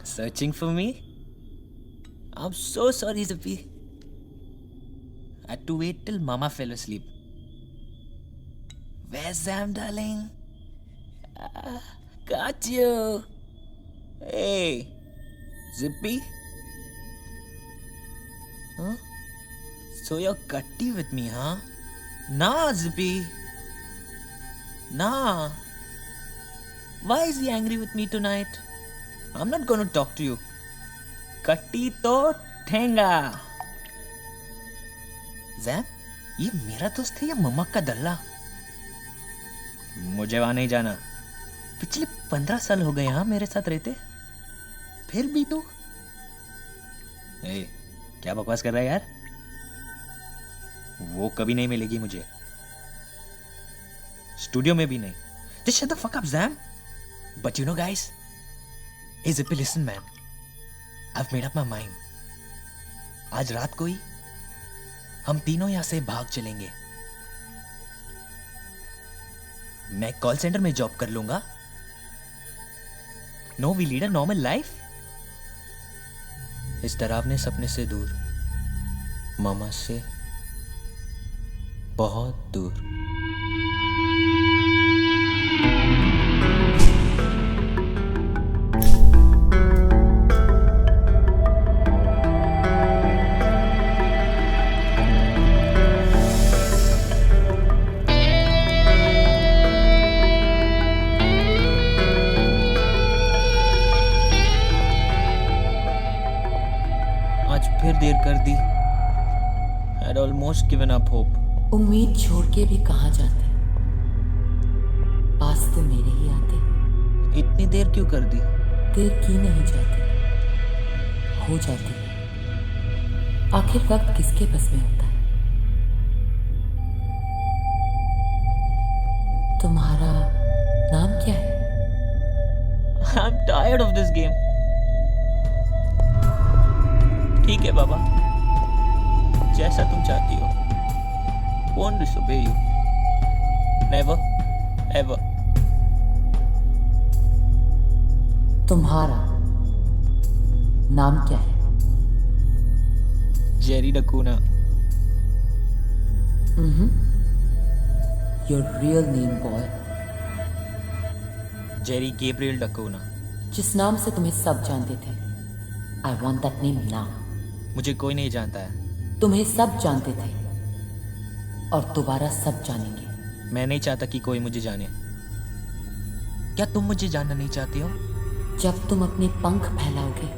Searching for me? I'm so sorry, Zippy. I had to wait till Mama fell asleep. Where's Sam, darling? Got you. Hey, Zippy? Huh? So you're cutty with me, huh? Nah, Zippy. Nah. Why is he angry with me tonight? I'm not gonna talk to you. कट्टी तो ठेंगा. Jam, ये मेरा दोस्त है या मम्मा का दल्ला? मुझे वहां नहीं जाना. पिछले 15 साल हो गए यहाँ मेरे साथ रहते, फिर भी तू. क्या बकवास कर रहा है यार? वो कभी नहीं मिलेगी मुझे, स्टूडियो में भी नहीं. Just shut the fuck up, Zam. But you know, guys, hey Zippy, listen man, I've made up my mind. आज रात को ही हम तीनों यहां से भाग चलेंगे. मैं कॉल सेंटर में जॉब कर लूंगा. No, we lead a normal life. इस डरावने सपने से दूर, मामा से बहुत दूर. फिर देर कर दी. I'd almost given up hope. उम्मीद छोड़ के भी कहाँ जाते, पास तो मेरे ही आते. इतनी देर क्यों कर दी? देर की नहीं जाती, हो जाती. आखिर वक्त किसके बस में होता है? तुम्हारा नाम क्या है? I'm tired of this game. ठीक है बाबा, जैसा तुम चाहती हो. Won't disobey you. Never, ever. तुम्हारा नाम क्या है? Jerry D'Cunha. Your real name, boy. Jerry Gabriel D'Cunha. जिस नाम से तुम्हें सब जानते थे, I want that name now. मुझे कोई नहीं जानता है. तुम्हें सब जानते थे और दोबारा सब जानेंगे. मैं नहीं चाहता कि कोई मुझे जाने. क्या तुम मुझे जानना नहीं चाहती हो? जब तुम अपने पंख फैलाओगे,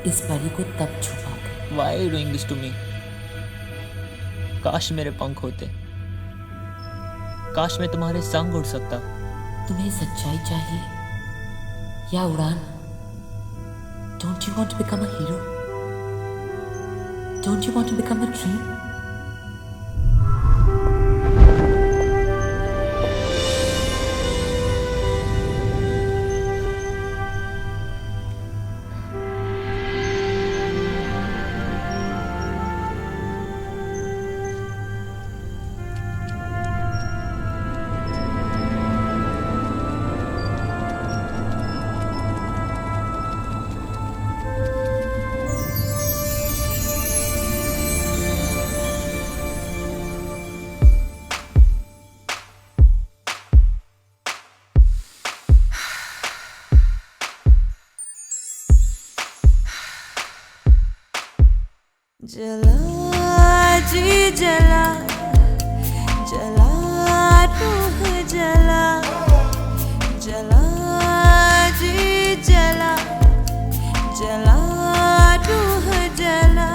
इस परी को तब छुपाओगे. Why are you doing this to me? काश मेरे पंख होते. काश मैं तुम्हारे संग उड़ सकता. तुम्हें सच्चाई चाहिए या उड़ान? Don't you want to become a hero? Don't you want to become a dream? जला जी जला, जला रूह जला, जला जी जला, जला रूह जला.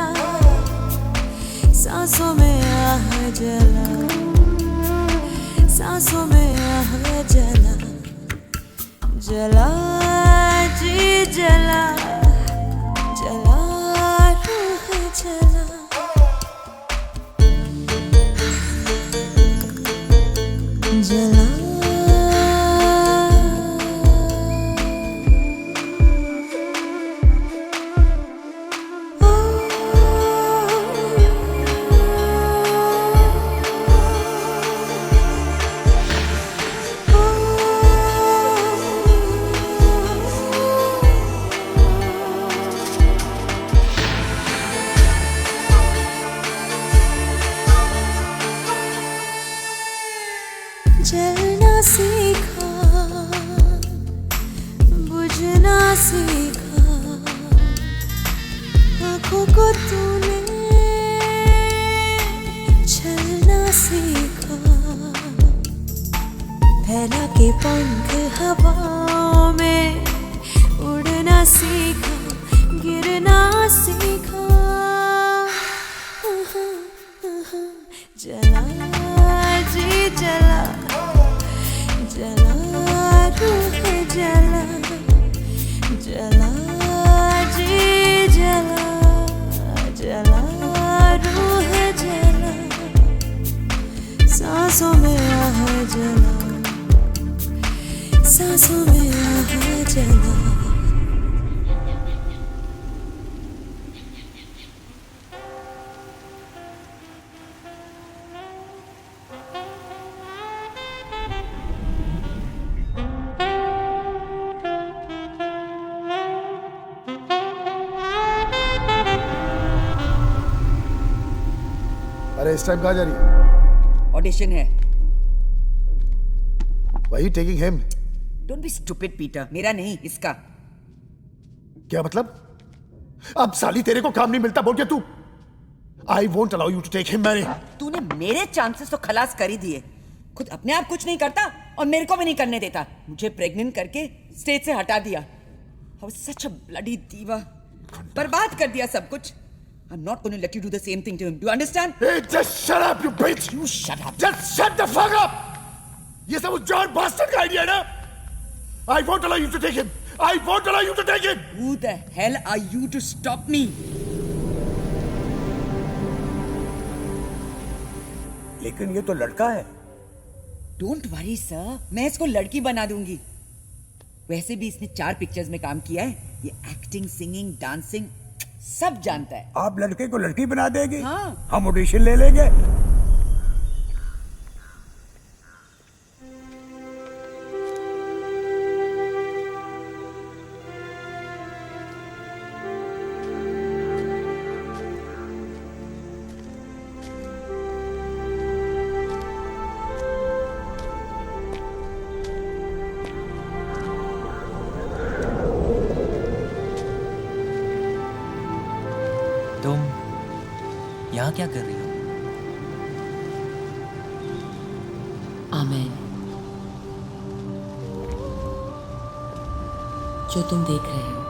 सांसों में आह जला, सांसों में आह जला, जला जी जला, जला रूह जला. जला सीखा, आंखों को तूने छलना सीखा, फैला के पंख हवाओं में उड़ना सीखा, गिरना सीखा। जला जी जला, जला रूह जला, जला जी जला, जला रूह जला, सांसों में आह जला, सांसों में आह जला। अरे इस टाइम कहाँ जा रही है? ऑडिशन है। वही taking him. Don't be stupid Peter, मेरा नहीं इसका। क्या मतलब? अब साली तेरे को काम नहीं मिलता बोल के तू? I won't allow you to take him. मैंने तूने मेरे चांसेस तो खलास कर ही दिए। खुद अपने आप कुछ नहीं करता और मेरे को भी नहीं करने देता। मुझे प्रेग्नेंट करके स्टेज से हटा दिया। I was such a bloody diva. बर्बाद कर दिया सब कुछ। I'm not going to let you do the same thing to him. Do you understand? Hey, just shut up, you bitch! You shut up. Just shut the fuck up! ये सब उस John bastard का idea है ना? I won't allow you to take him. I won't allow you to take him. Who the hell are you to stop me? लेकिन ये तो लड़का है। Don't worry sir, मैं इसको लड़की बना दूंगी। वैसे भी इसने 4 पिक्चर्स में काम किया है। ये एक्टिंग, सिंगिंग, डांसिंग सब जानता है। आप लड़के को लड़की बना देंगे? हाँ। हम ऑडिशन ले लेंगे। तुम यहाँ क्या कर रही हो? आमेन। जो तुम देख रहे हो,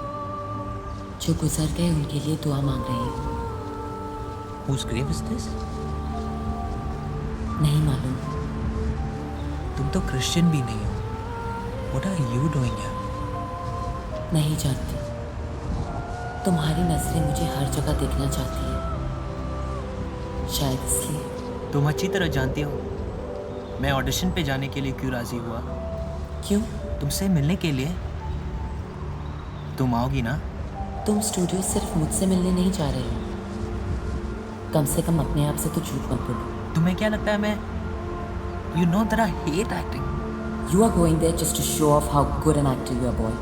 जो गुजर गए उनके लिए दुआ मांग रही हो। Whose grave is this? नहीं मालूम। तुम तो क्रिश्चियन भी नहीं हो। What are you doing here? नहीं जानती। तुम्हारी नजरें मुझे हर जगह देखना चाहती है, शायद इसलिए। तुम अच्छी तरह जानती हो मैं ऑडिशन पे जाने के लिए क्यों राजी हुआ। क्यों? तुमसे मिलने के लिए। तुम आओगी ना? तुम स्टूडियो सिर्फ मुझसे मिलने नहीं जा रहे हो। कम से कम अपने आप से तो झूठ मत बोलो। तुम्हें क्या लगता है मैं You know that I hate acting. You are going there just to show off how good an actor you are, boy.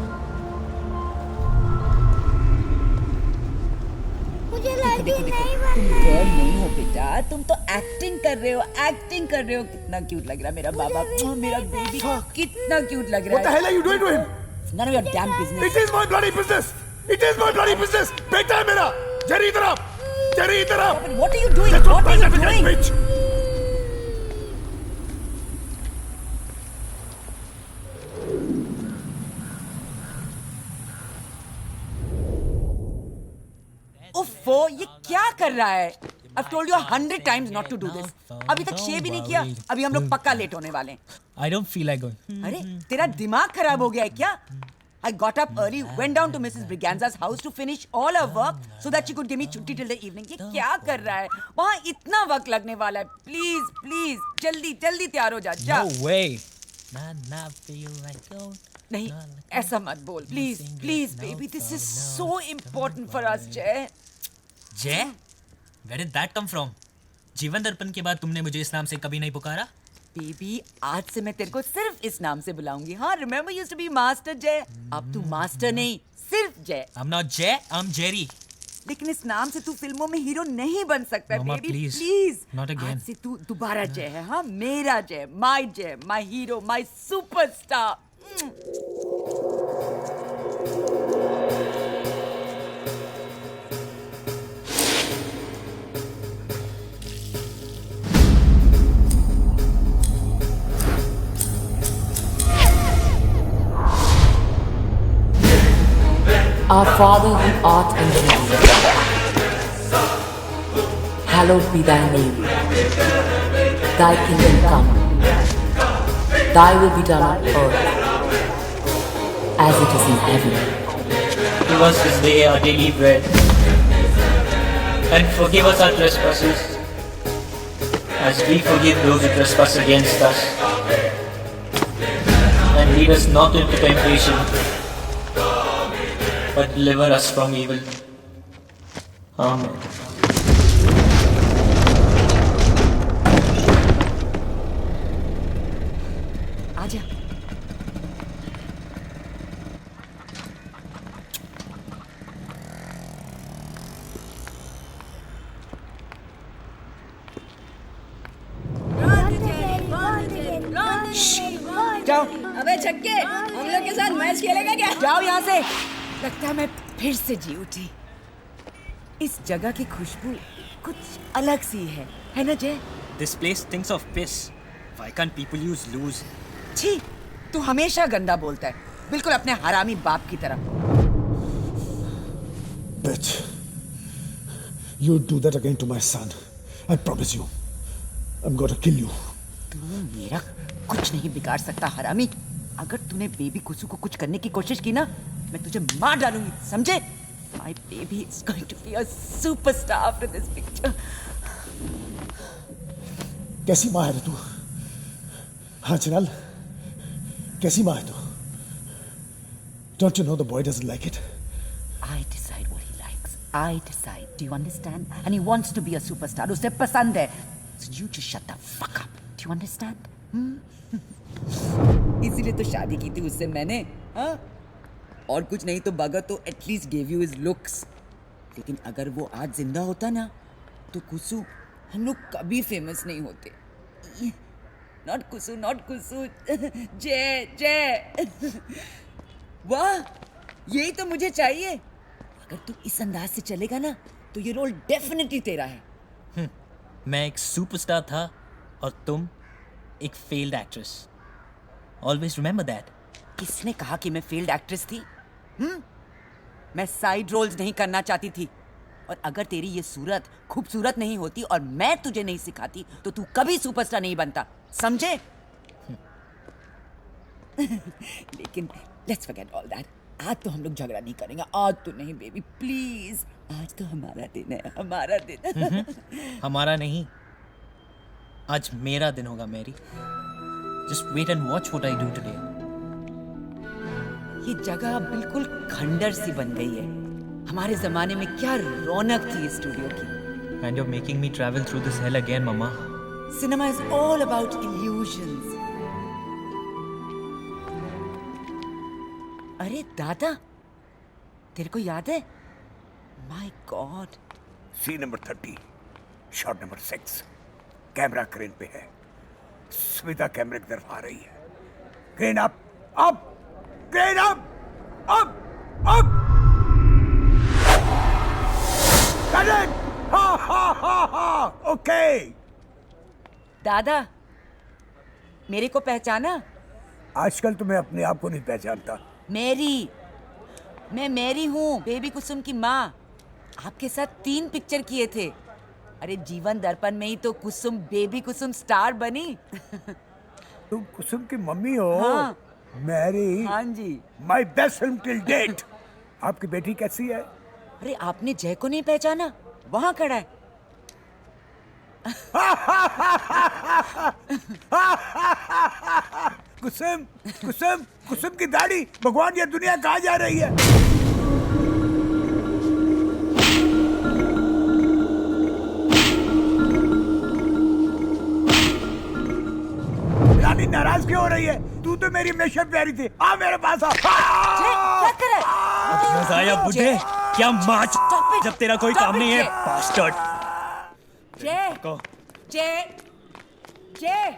देखो तुम गर्ल नहीं हो बेटा, तुम तो एक्टिंग कर रहे हो, एक्टिंग कर रहे हो। कितना क्यूट लग रहा है मेरा बाबा, मेरा बेबी कितना क्यूट लग रहा What the है। hell are you doing to him? None of your damn business. It is my bloody business. It is my bloody business. बेटा है मेरा। जेरी इधर आ। जेरी इधर आ। What are you doing? Just don't What are bite you at the doing? bitch. उफ़्फ़ो, ये क्या कर रहा है? I've told you 100 times not to do this. अभी तक शेव भी नहीं किया। अभी हम लोग पक्का लेट होने वाले हैं। I don't feel like going. अरे तेरा दिमाग खराब हो गया है क्या? I got up early, went down to Mrs. Briganza's house to finish all her work so that she could give me छुट्टी till the evening. ये क्या कर रहा है? वहाँ इतना वक्त लगने वाला है। Please, please, जल्दी जल्दी तैयार हो जा। जा। No way. Nah, feel like going. नहीं, ऐसा मत बोल। Please, please, baby, this is so important for us, जय। जय? Where did that come from? जीवन दर्पण के बाद तुमने मुझे इस नाम से कभी नहीं पुकारा? बेबी, आज से मैं तेरे को सिर्फ इस नाम से बुलाऊंगी। हाँ, remember used to be master Jay. अब तू मास्टर नहीं, सिर्फ जय। I'm not Jay, I'm Jerry. लेकिन इस नाम से तू फिल्मों में हीरो नहीं बन सकता Mama, baby, please. Please. Not again. आज से तू दोबारा जय है। हाँ, मेरा जय, my hero, my superstar. Our Father who art in the heavens, hallowed be thy name. Thy kingdom come. Thy will be done on earth as it is in heaven. Give us this day our daily bread, and forgive us our trespasses, as we forgive those who trespass against us. And lead us not into temptation, but deliver us from evil. Amen. आजा। जाओ। अबे छक्के, हम लोग के साथ match खेलेगा क्या? जाओ यहाँ से। लगता है मैं फिर से जी उठी। इस जगह की खुशबू कुछ अलग सी है ना जय? This place thinks of piss. Why can't people use lose? छी, तू हमेशा गंदा बोलता है, बिल्कुल अपने हरामी बाप की तरह। Bitch, you do that again to my son. I promise you. I'm gonna kill you. तू मेरा कुछ नहीं बिगाड़ सकता हरामी। अगर तूने बेबी कुसु को कुछ करने की कोशिश की ना, मैं तुझे मार डालूंगी, समझे? My baby is going to be a superstar after this picture. कैसी माँ है रे तू? हाँ चिराल, कैसी माँ है तू? Don't you know the boy doesn't like it? I decide what he likes. I decide. Do you understand? And he wants to be a superstar. उसे पसंद है. So you just shut the fuck up. Do you understand? इसीलिए तो शादी की थी उससे मैंने, हाँ? और कुछ नहीं तो बगा तो at least gave you his looks. लेकिन अगर वो आज जिंदा होता ना, तो कुसु हम लोग कभी फेमस नहीं होते। नॉट कुसु जय जय। वाह, यही तो मुझे चाहिए। अगर तू इस अंदाज से चलेगा ना, तो ये रोल डेफिनेटली तेरा है। मैं एक सुपरस्टार था और तुम एक failed actress. Always remember that. किसने कहा कि मैं फेल्ड एक्ट्रेस थी? मैं साइड रोल्स नहीं करना चाहती थी। और अगर तेरी ये सूरत खूबसूरत नहीं होती और मैं तुझे नहीं सिखाती, तो तू कभी सुपरस्टार नहीं बनता, समझे? लेकिन लेट्स फॉरगेट ऑल दैट। आज तो हम लोग झगड़ा नहीं करेंगे। आज तो नहीं बेबी, प्लीज। आज तो हमारा दिन है, हमारा दिन। हमारा नहीं, आज मेरा दिन होगा Mary. Just wait and watch what I do today. ये जगह बिल्कुल खंडर सी बन गई है। हमारे जमाने में क्या रौनक थी इस स्टूडियो की। And you are making me travel through this hell again mamma. Cinema is all about illusions. अरे दादा, तेरे को याद है? My God. Scene number 30, shot number 6। Camera crane पे है। स्मिता कैमरे की तरफ आ रही है। Crane up, up, crane up, up, up. Correct. हा हा हा हा। ओके। दादा, मेरे को पहचाना? आजकल तो मैं अपने आप को नहीं पहचानता। मेरी, मैं मेरी हूँ, बेबी कुसुम की माँ। आपके साथ 3 पिक्चर किए थे। अरे जीवन दर्पण में ही तो कुसुम, बेबी कुसुम स्टार बनी। तुम कुसुम की मम्मी हो? हाँ। मैरी। हाँ जी। My best film till date. आपकी बेटी कैसी है? अरे आपने जय को नहीं पहचाना? वहां खड़ा है। कुसुम, कुसुम, कुसुम की दाढ़ी। भगवान, ये दुनिया कहाँ जा रही है? रानी नाराज क्यों हो रही है? तू तो मेरी हमेशा प्यारी थी। आ मेरे पास आ। क्या कर रहा है? मजा आया बुड्ढे। क्या माच, Stop it! जब तेरा कोई Stop काम it, नहीं है, जय! बास्टर्ड। जय, जय।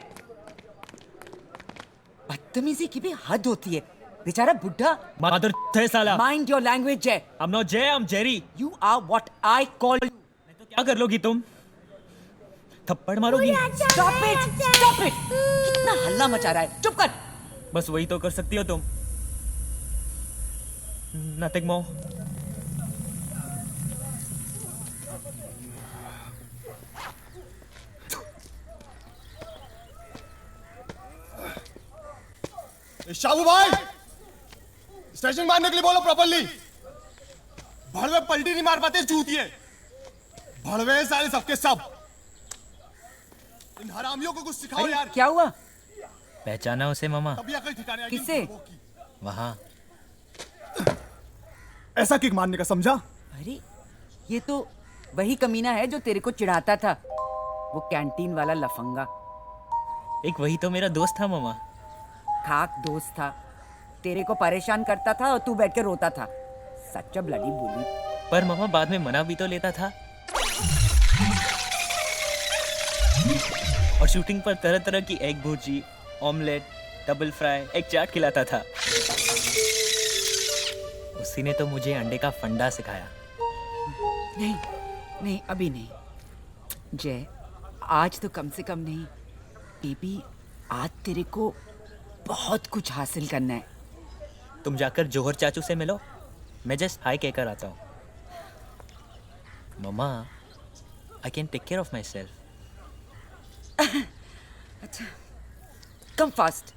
बदतमीजी की भी हद होती है। बेचारा बुढ़ा। मदर थे साला। माइंड योर लैंग्वेज जय। I'm not Jay, I'm Jerry। You are what I call you. क्या कर लोगी तुम? थप्पड़ मारोगी? Stop it! Stop it! कितना हल्ला मचा रहा है। चुप कर। बस वही तो कर सकती हो तुम। Nothing more। शाबू भाई, स्टेशन मारने के लिए बोलो प्रॉपर्ली। भड़वे पलटी नहीं मार पाते चूतिए। भड़वे सारे सबके सब। इन हरामियों को कुछ सिखाओ अरे, यार। क्या हुआ? पहचाना उसे मामा? तभी अकल ठिकाने आएगी। किससे? वहां। ऐसा किक मारने का समझा? अरे ये तो वही कमीना है जो तेरे को चिढ़ाता था, वो कैंटीन वाला लफंगा। एक वही तो मेरा दोस्त था मामा। खाक दोस्त था, तेरे को परेशान करता था और तू बैठ के रोता था। सच्चा ब्लडी बोली। पर मामा बाद में मना भी तो लेता था। और शूटिंग पर तरह तरह की egg bhurji, omelette, double fry, egg chaat खिलाता था। उसी ने तो मुझे अंडे का फंडा सिखाया। नहीं नहीं, अभी नहीं जय, आज तो कम से कम नहीं। बेबी, आज तेरे को बहुत कुछ हासिल करना है। तुम जाकर जौहर चाचू से मिलो, मैं जस्ट हाई कहकर आता हूँ। मामा, I can take care of myself. अच्छा, कम फास्ट।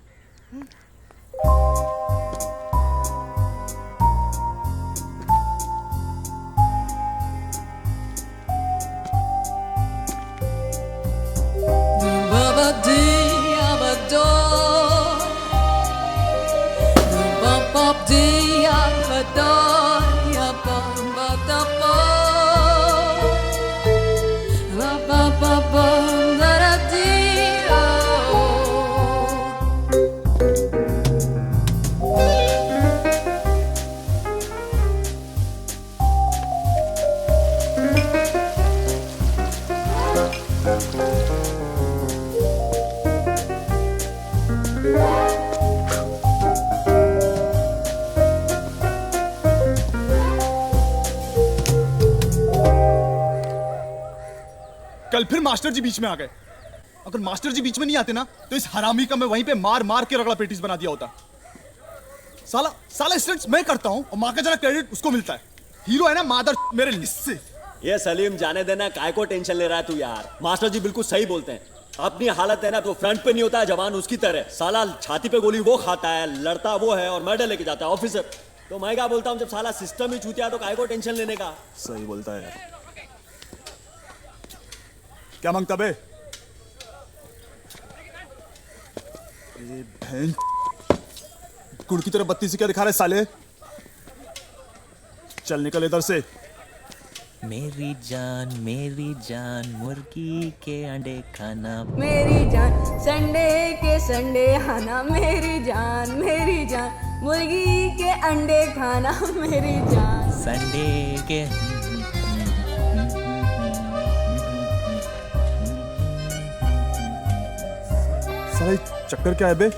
कल फिर मास्टर जी बीच में आ गए। अगर मास्टर जी बीच में नहीं आते ना तो इस हरामी का मैं वहीं पे मार मार के रगड़ा पेटीज बना दिया होता। साला साला स्टंट्स मैं करता हूँ और माँ का जरा क्रेडिट उसको मिलता है। हीरो है ना मादर मेरे लिस्से। ये सलीम जाने देना, काय को टेंशन ले रहा है तू यार। मास्टर जी बिल्कुल सही बोलते हैं। अपनी हालत है ना तो फ्रंट पे नहीं होता है जवान उसकी तरह। साला छाती पे गोली वो खाता है, लड़ता वो है और मेडल लेके जाता है ऑफिसर। तो मैं क्या बोलता हूँ, जब साला सिस्टम ही छूतिया तो काय को टेंशन लेने का। सही बोलता है यार। क्या मांगता बे? बहन गुड़ की तरह बत्ती से क्या दिखा रहे साले? चल निकल इधर से। मेरी जान मुर्गी के अंडे खाना। मेरी जान संडे के संडे आना, मेरी जान मुर्गी के अंडे खाना, मेरी जान संडे के साला चक्कर क्या है बे?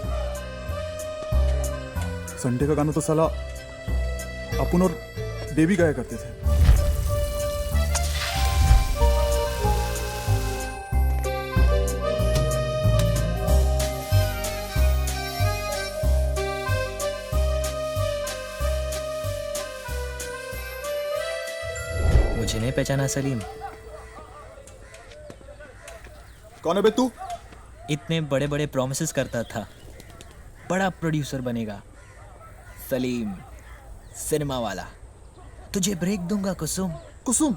संडे का गाना तो साला अपन और बेबी गाया करते थे। मुझे नहीं पहचाना सलीम? कौन है बे तू? इतने बड़े बड़े प्रॉमिसेस करता था, बड़ा प्रोड्यूसर बनेगा। सलीम, सिनेमा वाला। तुझे ब्रेक दूंगा कुसुम। कुसुम?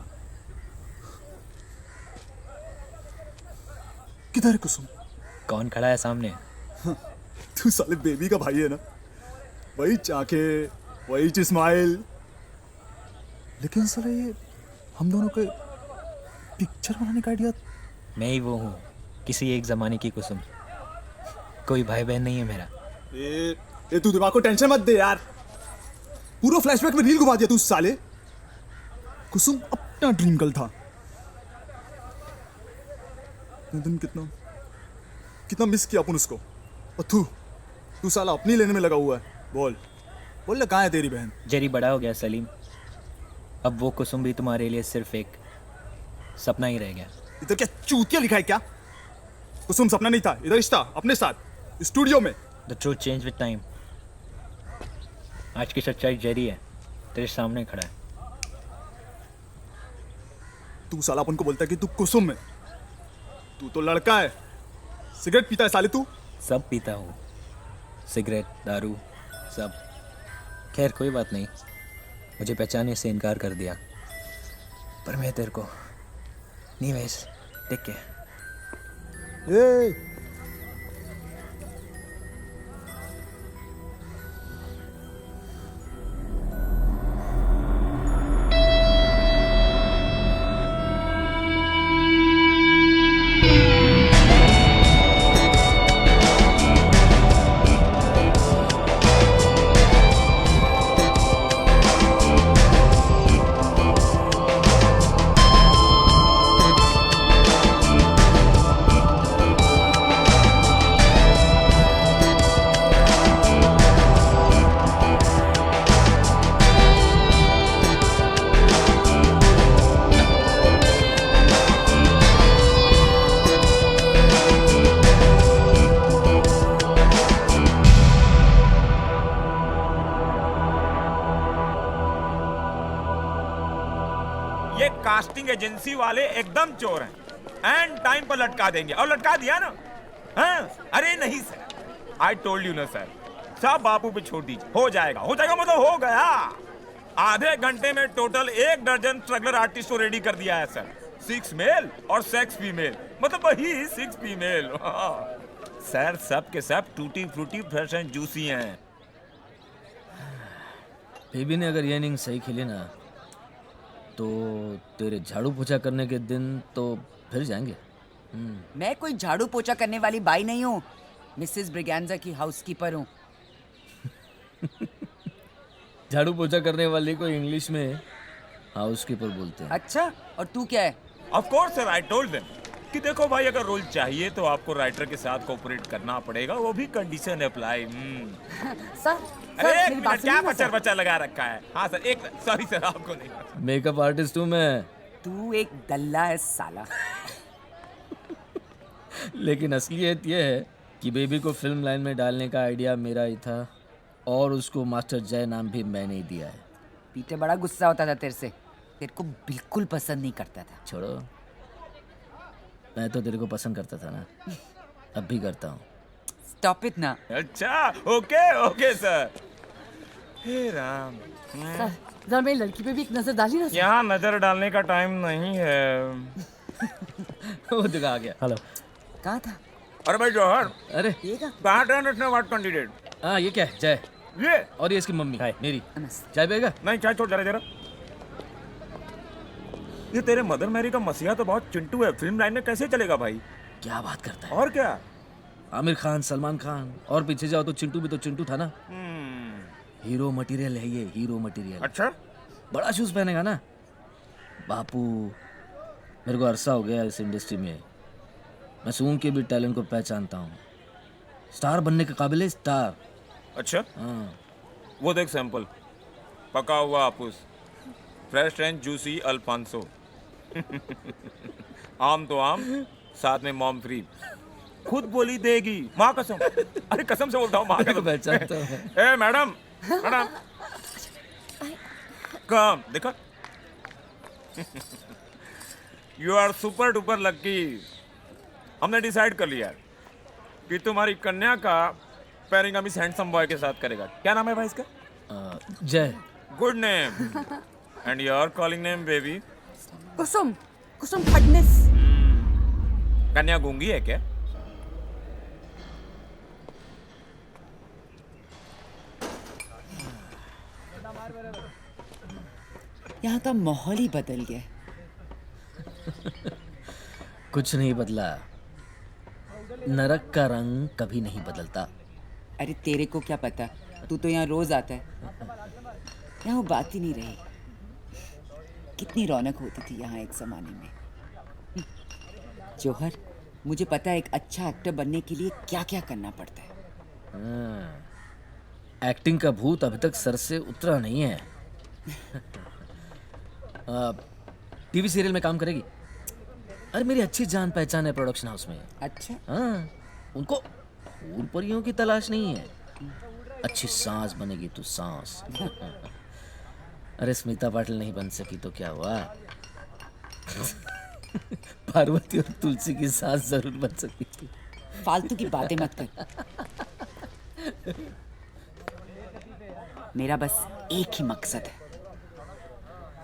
किधर है कुसुम? कौन खड़ा है सामने? तू साले बेबी का भाई है ना? वही चाके, वही स्माइल। लेकिन साले ये हम दोनों के पिक्चर बनाने का आइडिया। मैं ही वो हूँ, किसी एक जमाने की कुसुम। कोई भाई बहन नहीं है मेरा। ये तू दिमाग को टेंशन मत दे यार। पूरा फ्लैशबैक में रील घुमा दिया तू साले। कुसुम अपना ड्रीम गर्ल था। दिन कितना मिस किया अपन उसको। और तू साला अपनी लेने में लगा हुआ है। बोल ना कहाँ है तेरी बहन? जेरी बड़ा हो गया सलीम, अब वो कुसुम भी तुम्हारे लिए सिर्फ एक सपना ही रह गया। इधर क्या चूतिया लिखा है क्या? कुसुम सपना नहीं था, इधर रिश्ता अपने साथ स्टूडियो में। The truth change with time. आज की सच्चाई जेरी है, तेरे सामने खड़ा है। तू साला अपन को बोलता है कि तू कुसुम है। तू तो लड़का है, सिगरेट पीता है साले तू। सब पीता हूँ, सिगरेट, दारू, सब। खैर कोई बात नहीं, मुझे पहचानने से इनकार कर दिया, पर मैं तेरे को नहीं वैस टेक केयर। ये कास्टिंग एजेंसी वाले एकदम चोर हैं। एंड टाइम पर लटका देंगे, और लटका दिया ना। हाँ? अरे नहीं सर, आई टोल्ड यू ना सर, सब बापू पे छोड़ दीजिए, हो जाएगा मतलब हो गया। आधे घंटे में टोटल 1 दर्जन स्ट्रगलर आर्टिस्ट को रेडी कर दिया है सर। 6 मेल और 6 फीमेल, मतलब वही 6 फीमेल। सर सब के सब tutti frutti fresh and juicy हैं। बेबी ने अगर ये इनिंग सही खेली ना तो तेरे झाड़ू पोछा करने के दिन तो फिर जाएंगे। मैं कोई झाड़ू पोछा करने वाली बाई नहीं हूँ, मिसेस ब्रिगेंजा की हाउसकीपर हूँ। झाड़ू पोछा करने वाले को इंग्लिश में हाउसकीपर बोलते हैं। अच्छा, और तू क्या है? Of course sir, I told them कि देखो भाई, अगर रोल चाहिए तो आपको राइटर के साथ कोऑपरेट करना पड़ेगा, वो भी कंडीशन अप्लाई। सर, अरे एक मिनट, क्या बच्चा बच्चा लगा रखा है? हाँ सर, एक सॉरी सर, आपको नहीं। मेकअप आर्टिस्ट हूँ मैं। तू एक दल्ला है साला। लेकिन असलियत ये है कि बेबी को फिल्म लाइन में डालने का आइडिया मेरा ही था, और उसको मास्टर जय नाम भी मैंने ही दिया है। पीटर बड़ा गुस्सा होता था तेरे से, तेरे को बिल्कुल पसंद नहीं करता था। छोड़ो, मैं तो तेरे को पसंद करता था ना, अब भी करता हूँ। स्टॉप इट ना। अच्छा, ओके ओके सर। हे राम। सर, जरा मेरी लड़की पे भी एक नजर डाली ना। यहाँ नजर डालने का टाइम नहीं है। वो दिखा आ गया। हेलो। कहाँ था? अरे भाई जौहर, अरे कहाँ ट्रांसलेशन व्हाट कैंडिडेट? हाँ, ये क्या है? जय। ये और ये इसकी मम्मी मेरी। चाय पिएगा? नहीं, चाय छोड़, जरा। ये तेरे मदर मैरी का मसीहा तो बहुत चिंटू है, फिल्म लाइन में कैसे चलेगा भाई? क्या बात करता है? और क्या, आमिर खान, सलमान खान, और पीछे जाओ तो चिंटू भी तो चिंटू था ना। हीरो मटेरियल है ये, हीरो मटेरियल। अच्छा, बड़ा शूज पहनेगा ना बापू। मेरे को अरसा हो गया इस इंडस्ट्री में, मैं सूंघ के भी टैलेंट को पहचानता हूँ। स्टार बनने के काबिल है, स्टार। अच्छा हाँ, वो देख सैंपल, पका हुआ आपूस, फ्रेश एंड जूसी अल्फांसो। आम तो आम, साथ में मॉम फ्री। खुद बोली देगी, माँ कसम। अरे कसम से बोलता हूँ, माँ कसम। पहचानता हूँ। ए मैडम, मैडम कम देखो। You are super duper lucky. हमने डिसाइड कर लिया है कि तुम्हारी कन्या का पेयरिंग हम इस हैंडसम बॉय के साथ करेगा। क्या नाम है भाई इसका? Jay. Good name. And your calling name baby? Kusum, Kusum Phadnis. कन्या गूंगी है क्या? यहाँ का माहौल ही बदल गया। कुछ नहीं बदला, नरक का रंग कभी नहीं बदलता। अरे तेरे को क्या पता, तू तो यहाँ रोज आता है। यहाँ वो बात ही नहीं रही। कितनी रौनक होती थी यहाँ एक जमाने में। जौहर, मुझे पता है एक अच्छा एक्टर बनने के लिए क्या क्या करना पड़ता है। एक्टिंग का भूत अभी तक सर से उतरा नहीं है। टीवी सीरियल में काम करेगी। अरे मेरी अच्छी जान पहचान है प्रोडक्शन हाउस में। अच्छा। हाँ, उनको फूल परियों की तलाश नहीं है, अच्छी सांस बनेगी तू, सांस। अरे स्मिता पाटिल नहीं बन सकी तो क्या हुआ, पार्वती और तुलसी की सांस जरूर बन सकती थी। फालतू की बातें मत कर। मेरा बस एक ही मकसद है,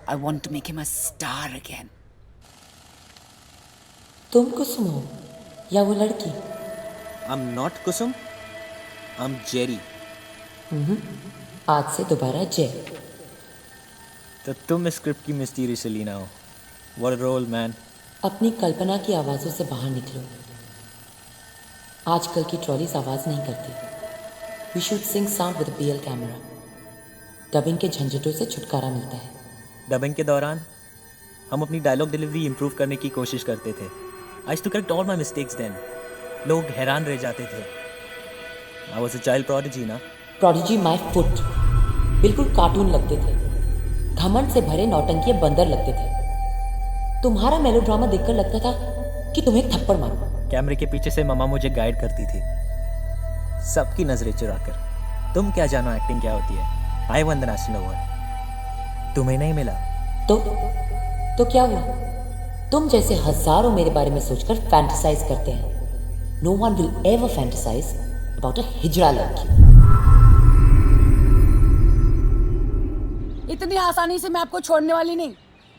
I want to make him a star again. तुम कुसुम हो या वो लड़की? I am not Kusum, I am Jerry. आज से दोबारा जय। तो तुम इस स्क्रिप्ट की मिस्टीरियस सेलिना हो। What a role man. अपनी कल्पना की आवाज़ों से बाहर निकलो। आजकल की ट्रॉलीज आवाज़ नहीं करती। We should sync sound with BL camera. Dubbing के झंझटों से छुटकारा मिलता है। डबिंग के दौरान हम अपनी डायलॉग डिलीवरी इंप्रूव करने की कोशिश करते थे। I used to correct all my mistakes then. लोग हैरान रह जाते थे। I was a child prodigy ना। Prodigy my foot. बिल्कुल कार्टून लगते थे। घमंड से भरे नौटंकी बंदर लगते थे। तुम्हारा मेलोड्रामा देखकर लगता था कि तुम्हें थप्पड़ मारो। कैमरे के पीछे से मम्मा मुझे गाइड करती थी, सबकी नजरें चुराकर। तुम क्या जानो एक्टिंग क्या होती है। I one the national award, तुम्हें नहीं मिला। तो क्या हुआ? तुम जैसे हजारों मेरे बारे में सोचकर फैंटेसाइज करते हैं। No one will ever fantasize about a हिजड़ा लड़की। इतनी आसानी से मैं आपको छोड़ने वाली नहीं।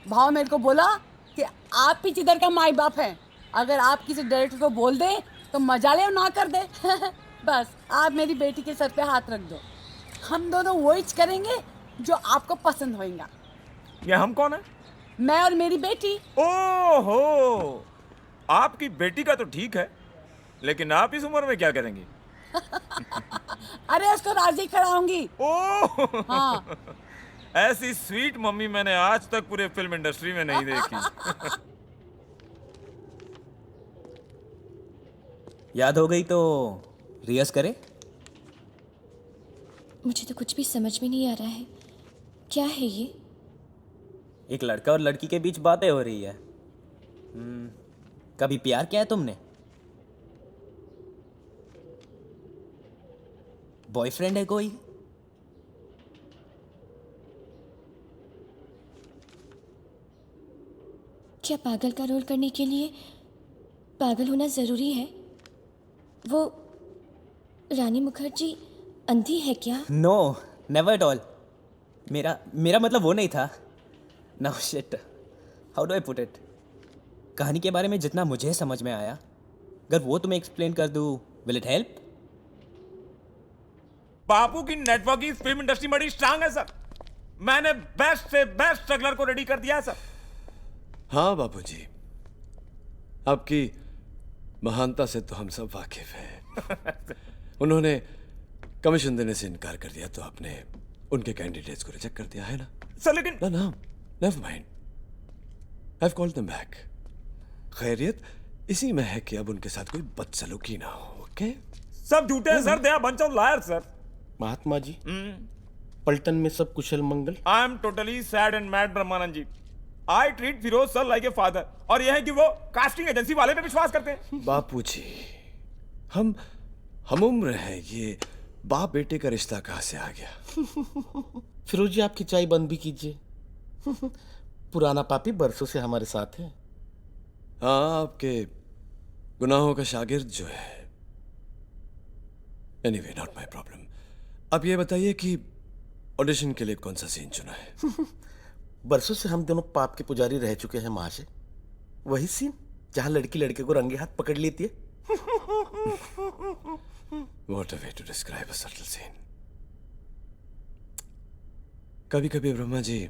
भाव मेरे को बोला कि आप ही जिधर का माई बाप है। अगर आप किसी डायरेक्टर को बोल दें तो मजा ले और ना कर दे। बस आप मेरी बेटी के सर पे हाथ रख दो। हम दोनों वही करेंगे जो आपको पसंद होगा। ये हम कौन है? मैं और मेरी बेटी। ओहो, आपकी बेटी का तो ठीक है, लेकिन आप इस उम्र में क्या करेंगी? अरे उसको राजी कराऊंगी। ओह हाँ। ऐसी स्वीट मम्मी मैंने आज तक पूरे फिल्म इंडस्ट्री में नहीं देखी। याद हो गई तो रिहर्स करें? मुझे तो कुछ भी समझ में नहीं आ रहा है। क्या है ये? एक लड़का और लड़की के बीच बातें हो रही है। कभी प्यार किया है तुमने? बॉयफ्रेंड है कोई? क्या पागल का रोल करने के लिए पागल होना जरूरी है? वो रानी मुखर्जी अंधी है क्या? No, never at all. मेरा मतलब वो नहीं था। Now shit, how do I put it? कहानी के बारे में जितना मुझे समझ में आया, अगर वो तुम्हें एक्सप्लेन कर दूं, विल इट हेल्प? बापू की नेटवर्किंग फिल्म इंडस्ट्री बड़ी स्ट्रांग है सर। मैंने बेस्ट से बेस्ट स्ट्रगलर को रेडी कर दिया है सर। हाँ बापूजी, आपकी महानता से तो हम सब वाकिफ हैं। उन्होंने कमीशन देने से इनकार कर दिया तो आपने उनके कैंडिडेट्स को रिजेक्ट कर दिया है ना सर। लेकिन ना, never mind, I have called them back. खैरियत इसी में है कि अब उनके साथ कोई बदसलूकी ना हो। ओके? सब झूठे हैं sir. They are bunch of liars sir. Mahatma ji, पलटन में सब कुशल मंगल? I am totally sad and mad Brahmanand ji. I treat Firoz sir like a father, और यह है कि वो कास्टिंग एजेंसी वाले पे विश्वास करते हैं। बापूजी, हम उम्र हैं, ये बाप बेटे का रिश्ता कहां से आ गया? फिरोज जी, आपकी चाय बंद भी कीजिए। पुराना पापी बरसों से हमारे साथ है। हाँ, आपके गुनाहों का शागिर्द जो है। Anyway, not my problem. अब ये बताइए कि ऑडिशन के लिए कौन सा सीन चुना है? बरसों से हम दोनों पाप के पुजारी रह चुके हैं महाशय। वही सीन जहां लड़की लड़के को रंगे हाथ पकड़ लेती है। What a way to describe a subtle scene. कभी कभी ब्रह्मा जी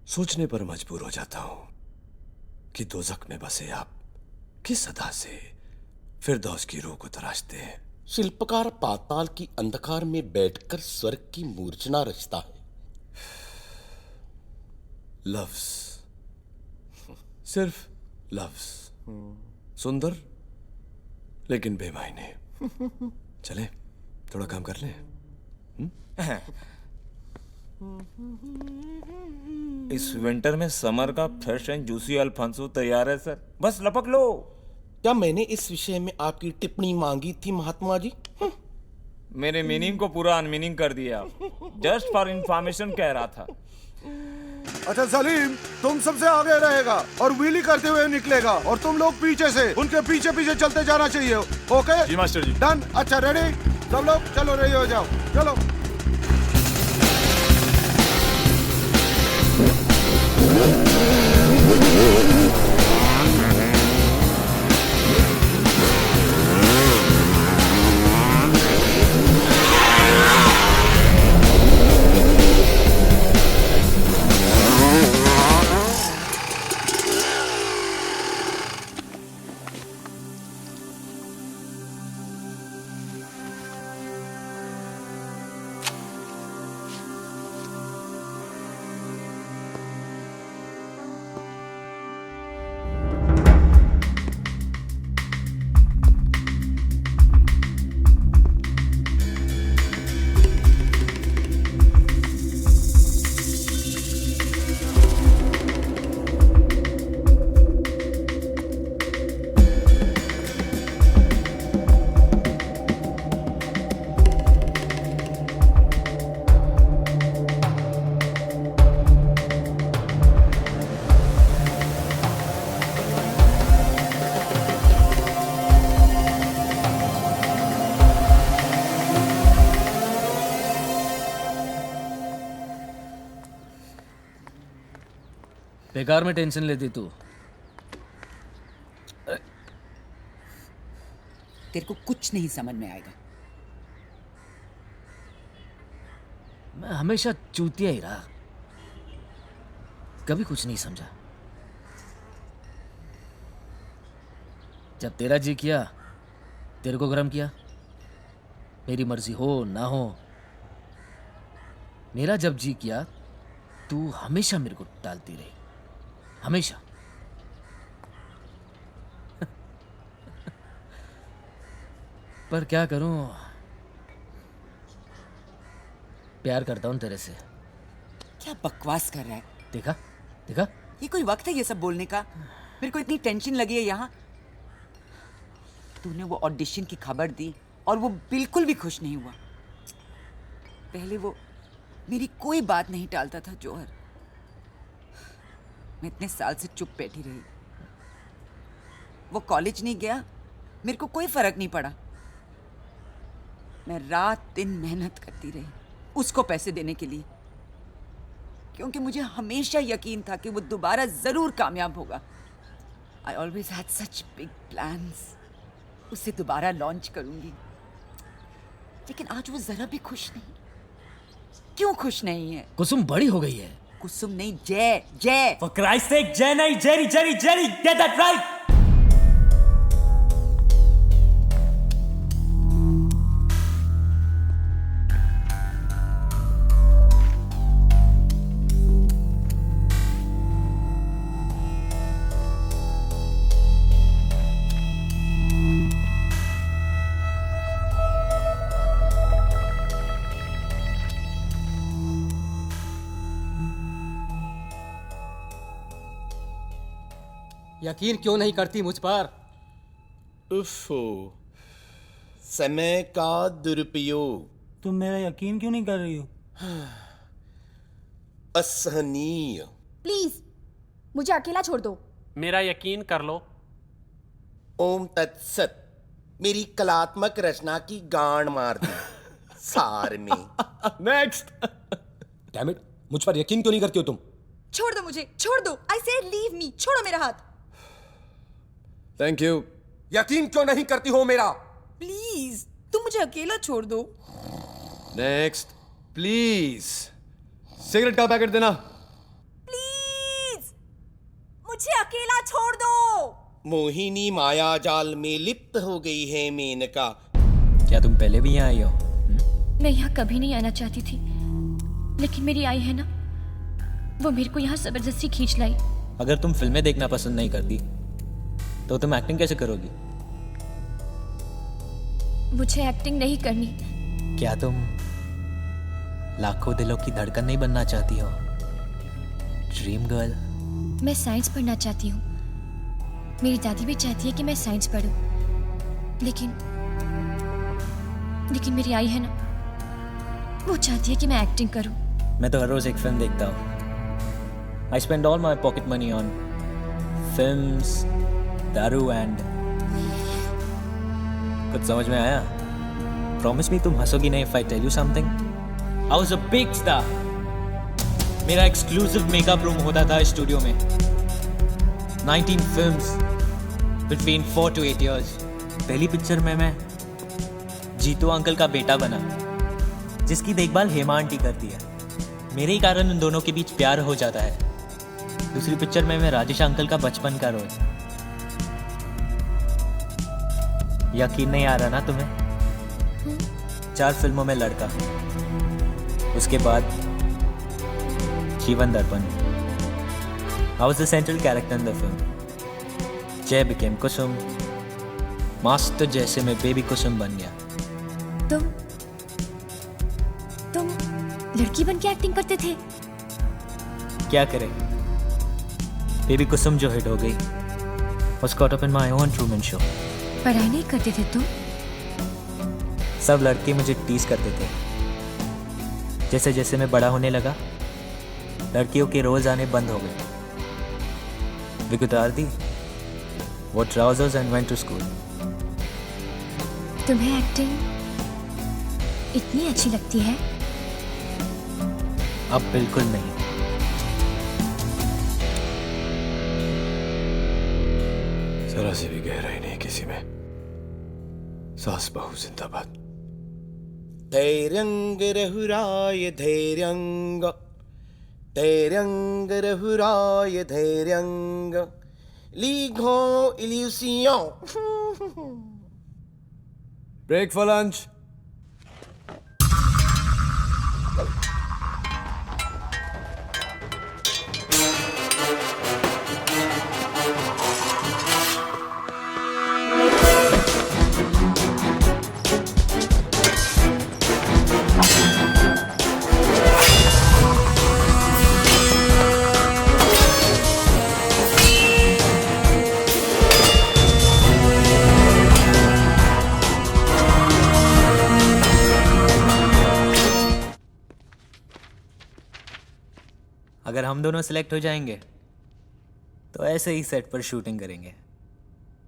सोचने पर मजबूर हो जाता हूं कि दोज़ख में बसे आप किस अदा से फिरदौस की रूह को तराशते हैं। शिल्पकार पाताल की अंधकार में बैठकर स्वर्ग की मूर्छना रचता है। लफ्ज, सिर्फ लफ्ज, सुंदर लेकिन बेमायने। चले थोड़ा काम कर लें। इस विंटर में समर का फ्रेश एंड जूसी अल्फांसो तैयार है सर, बस लपक लो। क्या मैंने इस विषय में आपकी टिप्पणी मांगी थी महात्मा जी? मेरे मीनिंग को पूरा अनमीनिंग कर दिया आप। जस्ट फॉर इंफॉर्मेशन कह रहा था। अच्छा सलीम, तुम सबसे आगे रहेगा और व्हीली करते हुए निकलेगा, और तुम लोग पीछे से उनके पीछे पीछे चलते जाना चाहिए। ओके जी मास्टर जी। डन। अच्छा रेडी, सब लोग चलो, रेडी हो जाओ, चलो। बेकार में टेंशन लेती तू। तेरे को कुछ नहीं समझ में आएगा। मैं हमेशा चूतिया ही रहा, कभी कुछ नहीं समझा। जब तेरा जी किया तेरे को गरम किया, मेरी मर्जी हो ना हो। मेरा जब जी किया तू हमेशा मेरे को टालती रही, हमेशा। पर क्या करूं, प्यार करता हूं तेरे से। क्या बकवास कर रहा है? देखा देखा, ये कोई वक्त है ये सब बोलने का? मेरे को इतनी टेंशन लगी है यहाँ। तूने वो ऑडिशन की खबर दी और वो बिल्कुल भी खुश नहीं हुआ। पहले वो मेरी कोई बात नहीं टालता था जौहर। मैं इतने साल से चुप बैठी रही। वो कॉलेज नहीं गया, मेरे को कोई फर्क नहीं पड़ा। मैं रात दिन मेहनत करती रही उसको पैसे देने के लिए, क्योंकि मुझे हमेशा यकीन था कि वो दोबारा जरूर कामयाब होगा। I always had such big plans. उसे दोबारा लॉन्च करूंगी, लेकिन आज वो जरा भी खुश नहीं। क्यों खुश नहीं है? कुसुम बड़ी हो गई है। कुसुम नहीं, जय जय। For Christ's sake, जय नहीं, Jerry Jerry Jerry, get that right. यकीन क्यों नहीं करती मुझ पर? उफ़ो, समय का दुरुपयोग। तुम मेरा यकीन क्यों नहीं कर रही हो? असहनीय। प्लीज मुझे अकेला छोड़ दो। मेरा यकीन कर लो। ओम तत्सत। मेरी कलात्मक रचना की गांड मार दी सार में। नेक्स्ट। डैम इट, मुझ पर यकीन क्यों नहीं करती हो तुम? छोड़ दो मुझे, छोड़ दो। आई से लीव मी, छोड़ो मेरा हाथ। Thank you. यकीन क्यों नहीं करती हो मेरा? प्लीज तुम मुझे अकेला छोड़ दो। Next please. सिगरेट का पैकेट देना। प्लीज मुझे अकेला छोड़ दो। मोहिनी माया जाल में लिप्त हो गई है मेनका। क्या तुम पहले भी यहाँ आई हो? मैं यहाँ कभी नहीं आना चाहती थी, लेकिन मेरी आई है ना, वो मेरे को यहाँ जबरदस्ती खींच लाई। अगर तुम फिल्में देखना पसंद नहीं करती तो तुम एक्टिंग कैसे करोगी? मुझे एक्टिंग नहीं करनी। क्या तुम लाखों दिलों की धड़कन नहीं बनना चाहती हो? Dream girl. मैं साइंस पढ़ना चाहती हूँ। मेरी दादी भी चाहती है कि मैं साइंस पढूं, लेकिन मेरी आई है ना, वो चाहती है कि मैं एक्टिंग करूं। मैं तो हर रोज एक फिल्म देखता हूँ। I spend all my pocket money on films, दारू एंड। कुछ समझ में आया? प्रॉमिस मी तुम हंसोगी नहीं if I tell you something? I was a big star. मेरा एक्सक्लूसिव मेकअप रूम होता था स्टूडियो में. 19 films between 4 to 8 years. पहली पिक्चर में मैं जीतू अंकल का बेटा बना, जिसकी देखभाल हेमा आंटी करती है. मेरे ही कारण उन दोनों के बीच प्यार हो जाता है. दूसरी पिक्चर में मैं राजेश अंकल का बचपन का रोल. यकीन नहीं आ रहा ना तुम्हें? 4 फिल्मों में लड़का. उसके बाद जीवन दर्पण. I was the central character in the film. जय became कुसुम. मास्टर जैसे मैं बेबी कुसुम बन गया. तुम लड़की बन के एक्टिंग करते थे? क्या करे, बेबी कुसुम जो हिट हो गई was caught up in my own Truman Show. पढ़ाई नहीं करते थे तुम? सब लड़के मुझे टीज करते थे. जैसे जैसे मैं बड़ा होने लगा, लड़कियों के रोज आने बंद हो गए. We could argue, wore trousers and went to school. तुम्हें एक्टिंग इतनी अच्छी लगती है? अब बिल्कुल नहीं. जरा सी भी गहराई नहीं किसी में. सास बहू जिंदाबाद. धैर्यंग रहुराय धैर्यंग, धैर्यंग रहुराय धैर्यंग, लीघो इल्यूसियों. Break for lunch. अगर हम दोनों सिलेक्ट हो जाएंगे तो ऐसे ही सेट पर शूटिंग करेंगे.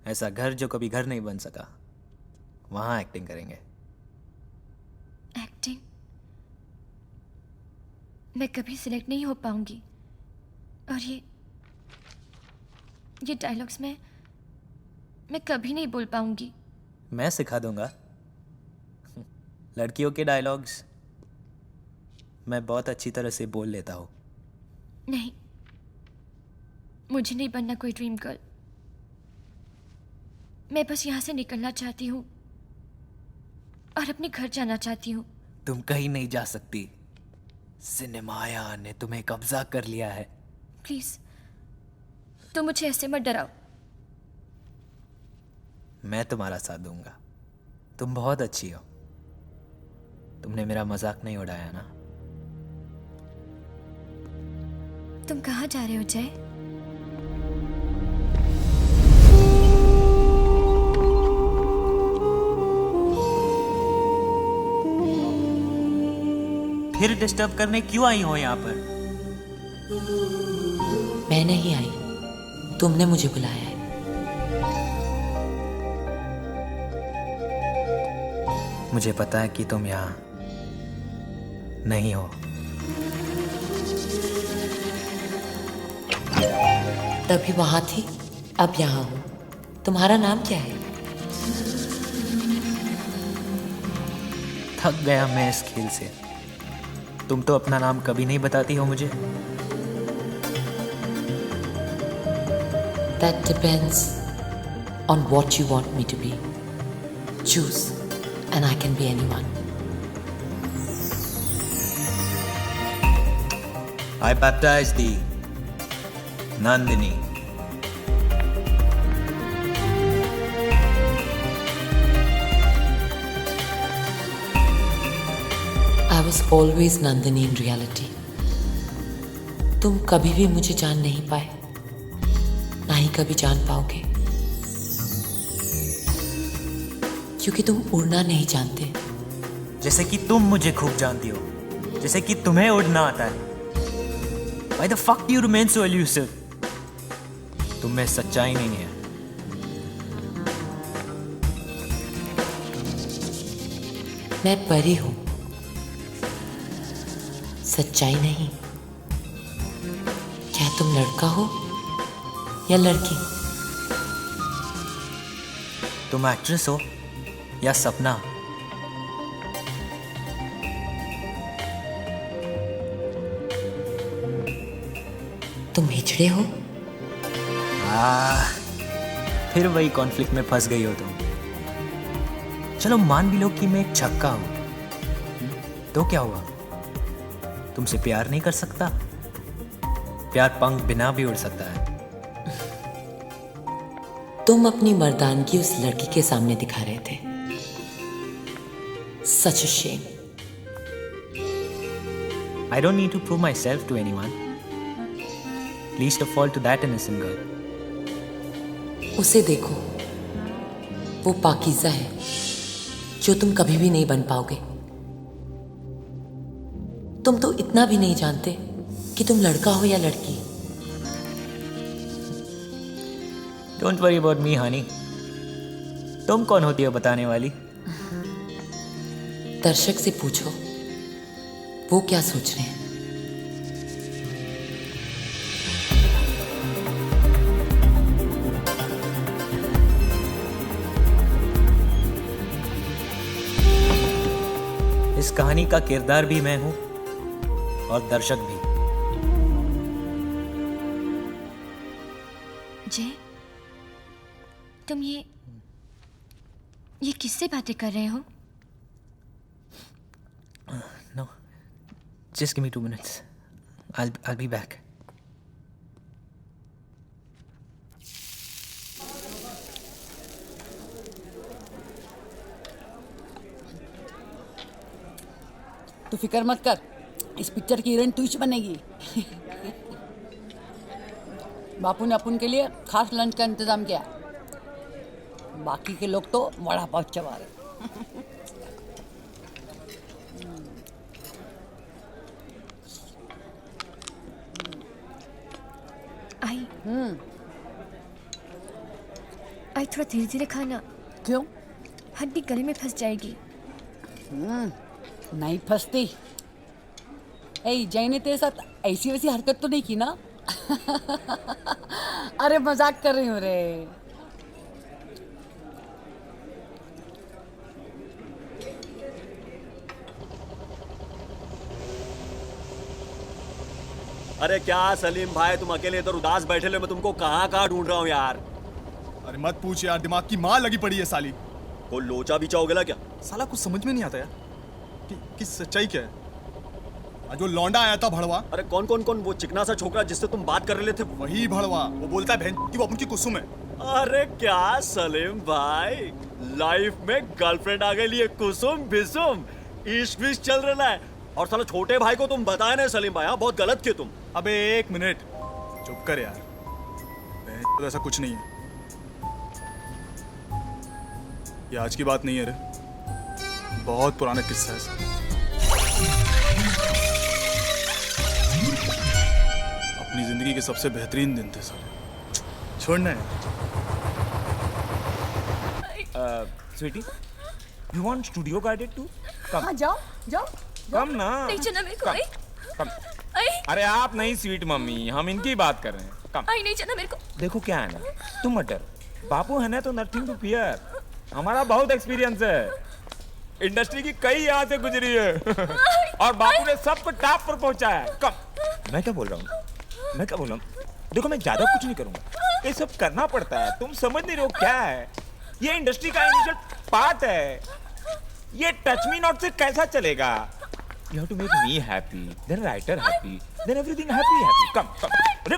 ऐसा घर जो कभी घर नहीं बन सका, वहां एक्टिंग करेंगे. एक्टिंग? मैं कभी सिलेक्ट नहीं हो पाऊंगी. और ये डायलॉग्स मैं कभी नहीं बोल पाऊंगी. मैं सिखा दूंगा. लड़कियों के डायलॉग्स मैं बहुत अच्छी तरह से बोल लेता हूँ. नहीं, मुझे नहीं बनना कोई ड्रीम गर्ल. मैं बस यहाँ से निकलना चाहती हूँ और अपने घर जाना चाहती हूँ. तुम कहीं नहीं जा सकती. सिनेमाया ने तुम्हें कब्जा कर लिया है. प्लीज, तुम मुझे ऐसे मत डराओ. मैं तुम्हारा साथ दूंगा. तुम बहुत अच्छी हो. तुमने मेरा मजाक नहीं उड़ाया ना. तुम कहाँ जा रहे हो जय? फिर डिस्टर्ब करने क्यों आई हो यहाँ पर? मैं नहीं आई, तुमने मुझे बुलाया है. मुझे पता है कि तुम यहाँ नहीं हो. तभी वहां थी, अब यहाँ हूं. तुम्हारा नाम क्या है? थक गया मैं इस खेल से. तुम तो अपना नाम कभी नहीं बताती हो मुझे. That depends on what you want me to be. Choose, and I can be anyone. I baptize thee, Nandini. I was always Nandini in reality. तुम कभी भी मुझे जान नहीं पाए, ना ही कभी जान पाओगे, क्योंकि तुम उड़ना नहीं जानते. जैसे कि तुम मुझे खूब जानती हो, जैसे कि तुम्हें उड़ना आता है. Why the fuck do you remain so elusive? तुम में सच्चाई नहीं है. मैं परी हूं, सच्चाई नहीं। क्या तुम लड़का हो या लड़की? तुम एक्ट्रेस हो या सपना? तुम हिजड़े हो? फिर वही कॉन्फ्लिक्ट में फंस गई हो तुम। चलो मान भी लो कि मैं एक छक्का हूं, तो क्या हुआ? तुमसे प्यार नहीं कर सकता? प्यार पंख बिना भी उड़ सकता है। तुम अपनी मर्दानगी उस लड़की के सामने दिखा रहे थे। Such a shame. I don't need to prove myself to anyone. Least of all to that innocent girl. उसे देखो, वो पाकीज़ा है जो तुम कभी भी नहीं बन पाओगे। तुम तो इतना भी नहीं जानते कि तुम लड़का हो या लड़की। Don't worry about me, honey. तुम कौन होती हो बताने वाली? दर्शक से पूछो, वो क्या सोच रहे हैं। इस कहानी का किरदार भी मैं हूं और दर्शक भी। जय, तुम ये किससे बातें कर रहे हो? No, just give me 2 minutes. I'll be back. तू फिक्र मत कर, इस पिक्चर की हीरोइन तू ही बनेगी। बापू ने अपन के लिए खास लंच का इंतजाम किया। बाकी के लोग तो वड़ा पाव चबा रहे। आई थोड़ा धीरे धीरे खाना। क्यों? हड्डी गले में फंस जाएगी। नहीं फंसती। जय ने तेरे साथ ऐसी वैसी हरकत तो नहीं की ना? अरे मजाक कर रही हूँ रे। अरे क्या सलीम भाई, तुम अकेले इधर उदास बैठे ले, मैं तुमको कहाँ कहाँ ढूंढ रहा हूँ यार। अरे मत पूछ यार, दिमाग की माँ लगी पड़ी है साली। कोई लोचा बीचा हो गया क्या? साला कुछ समझ में नहीं आता यार कि सच्चाई क्या है। आज वो लौंडा आया था भड़वा। अरे कौन कौन कौन? वो चिकना सा छोकरा जिससे तुम बात कर रहे थे? वही भड़वा। वो बोलता है बहन कि वो अपन की कुसुम है। अरे क्या सलीम भाई, लाइफ में गर्लफ्रेंड आ गई लिए कुसुम बिसुम, इश्क विश्क चल रहा है। और साला छोटे भाई को तुम बताए ना सलीम भाई, हाँ बहुत गलत किए तुम। अबे एक मिनट चुप कर यार, तो ऐसा कुछ नहीं है। ये आज की बात नहीं है रे, बहुत पुराना किस्सा है। अपनी जिंदगी के सबसे बेहतरीन दिन थे सारे। छोड़ना है। Sweetie, you want studio guided to? हाँ जाओ जाओ। कम ना। नहीं चना मेरे को। कम। अरे आप नहीं स्वीट मम्मी, हम इनकी बात कर रहे हैं। कम। आई नहीं चना मेरे को। देखो क्या है ना, तुम मत डरो, बापू है ना तो नथिंग टू फियर। हमारा बहुत एक्सपीरियंस है, इंडस्ट्री की कई यहाँ से गुजरी है। और बापू ने सबको टॉप पर पहुंचा है। कम। मैं क्या बोल रहा हूँ, देखो मैं ज्यादा कुछ नहीं करूंगा, ये सब करना पड़ता है, तुम समझ नहीं रहे हो क्या है। ये इंडस्ट्री का इनिशियल पार्ट है, ये टच मी नॉट से कैसा चलेगा। You have to make me happy, then writer happy, then everything happy. Come. अरे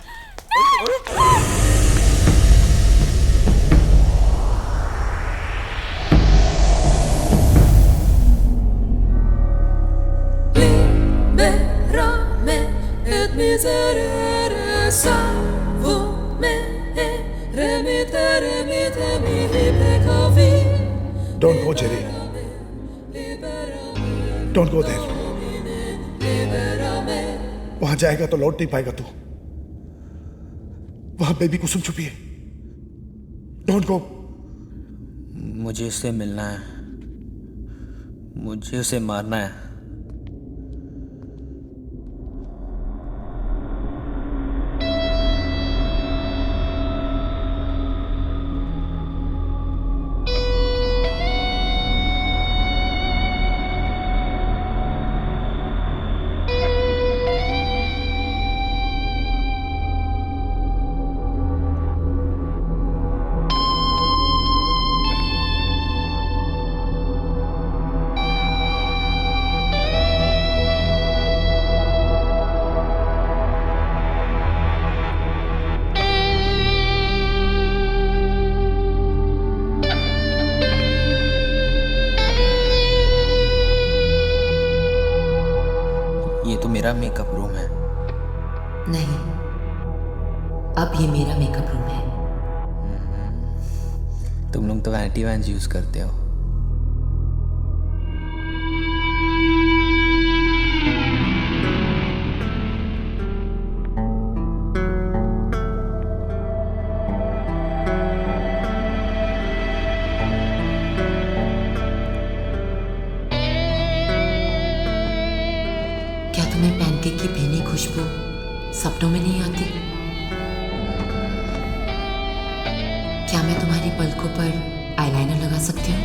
Libérame et miserere salvo-me remittere mi peccavi. Don't go, Jerry. Don't go there. वहां जाएगा तो लौट नहीं पाएगा तू। वहां बेबी कुसुम छुपी है। Don't go. मुझे इससे मिलना है, मुझे उसे मारना है। ये तो मेरा मेकअप रूम है। नहीं, अब ये मेरा मेकअप रूम है। तुम लोग तो वैनिटी वैन्स यूज करते हो। क्या तुम्हें पैनकेक की भीनी खुशबू सपनों में नहीं आती? क्या मैं तुम्हारी पलकों पर आईलाइनर लगा सकती हूँ?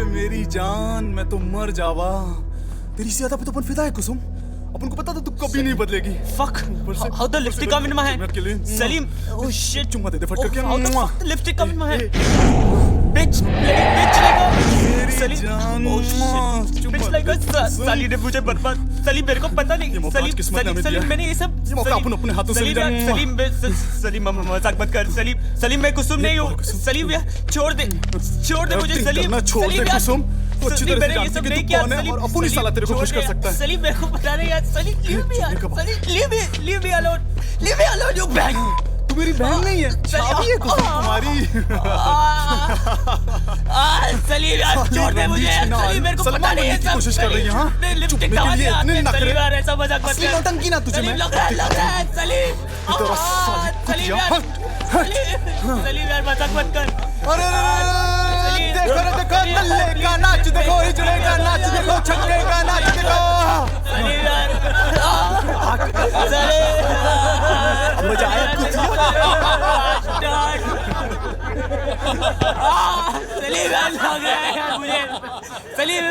मेरी जान, मैं तो मर जावा। तेरी से ज्यादा पे तो अपन फिदा है कुसुम। अपन को पता था तू कभी नहीं बदलेगी। Fuck! How the lipstick come in my hand? Salim! Oh shit! चुम्मा दे दे फट करके। How the fuck the lipstick come in my hand? Bitch! Bitch like Salim! Oh shit! Bitch like साली ने मुझे बर्बाद। सलीम मेरे को पता नहीं। सलीम मैंने ये सब अपने हाथों से सलीम मजाक मत कर। सलीम मैं कुसुम नहीं हूँ। सलीम यार छोड़ दे मुझे। सलीम छोड़ दे कुसुम। वो अच्छी तरह से जानती है कि तू कौन है और अपन ही साला तेरे को खुश कर सकता है। सलीम मेरे को पता नहीं यार। सलीम leave me यार। Salim leave me alone। Leave me alone you bag। तू मेरी बहन नहीं है, शादी है कुसुम तुम्हारी। सलीम यार छोड़ दे मुझे। सलीम मेरे को पता नहीं है सब। कोशिश कर रही है हाँ? लिपस्टिक कहाँ से आते हैं? सलीम यार ऐसा मजाक मत कर। असली नौटंकी ना तुझे मैं। लग रहा है सलीम। सलीम यार मजाक मत कर। अरे देखो नल्ले का नाच देखो, हिजड़े का नाच देखो, छक्के का नाच देखो। सलीम यार मजा आया कुछ? सलीम यार लग रहा है यार मुझे। सलीम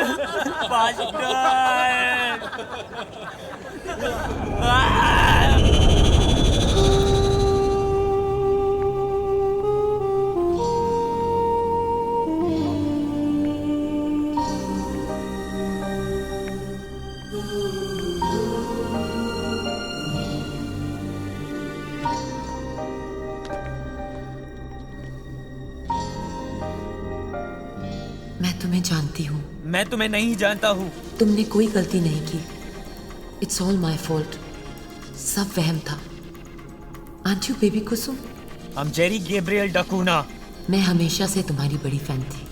मैं तुम्हें जानती हूँ। मैं तुम्हें नहीं जानता हूँ। तुमने कोई गलती नहीं की। It's all my fault. सब वहम था। Aunt you baby Kusum? I'm Jerry Gabriel Dacuna। मैं हमेशा से तुम्हारी बड़ी फैन थी।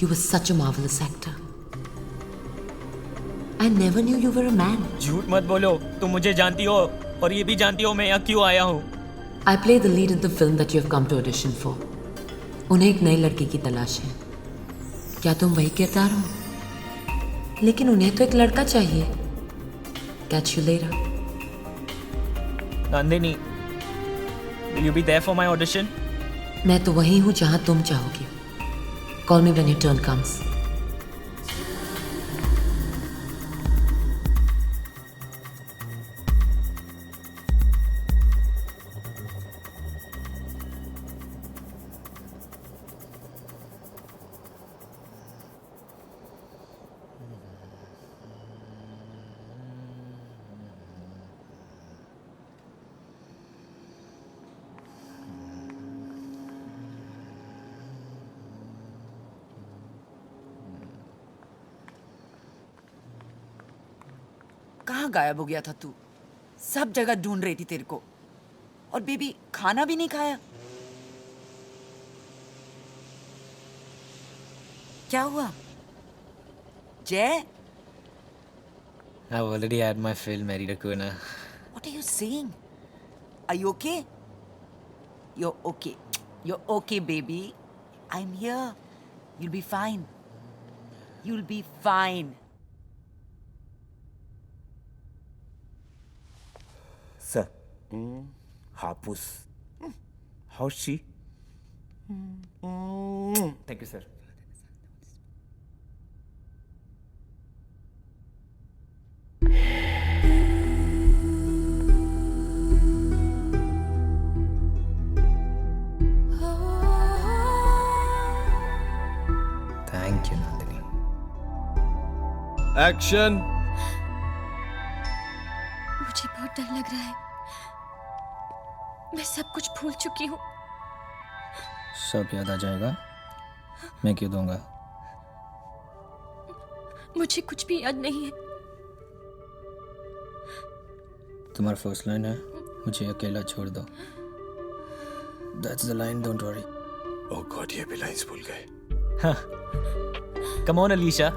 You were such a marvelous actor. I never knew you were a man. झूठ मत बोलो, तुम मुझे जानती हो और ये भी जानती हो मैं यहाँ क्यों आया हूँ. I play the lead in the film that you have come to audition for. उन्हें एक नई लड़की की तलाश है. क्या तुम वही किरदार हो? लेकिन उन्हें तो एक लड़का चाहिए. Catch you later. Nandini, will you be there for my audition? मैं तो वही हूँ जहाँ तुम चाहोगी. Call me when your turn comes. कहाँ गायब हो गया था तू? सब जगह ढूंढ रही थी तेरे को. और बेबी खाना भी नहीं खाया. क्या हुआ? जय? I've already had my fill, Mary Rakuna. What are you saying? Are you okay? You're okay. You're okay, baby. I'm here. You'll be fine. You'll be fine. Sir. Hapus. How's she? Thank you, sir. Thank you, Nandini. Action. मुझे बहुत डर लग रहा है. मैं सब कुछ भूल चुकी हूँ. सब याद आ जाएगा. मैं क्यों दूंगा? मुझे कुछ भी याद नहीं है. तुम्हारा फर्स्ट लाइन है, मुझे अकेला छोड़ दो. That's the line, don't worry. Oh God, ये भी लाइंस भूल गए. Come on, Alicia.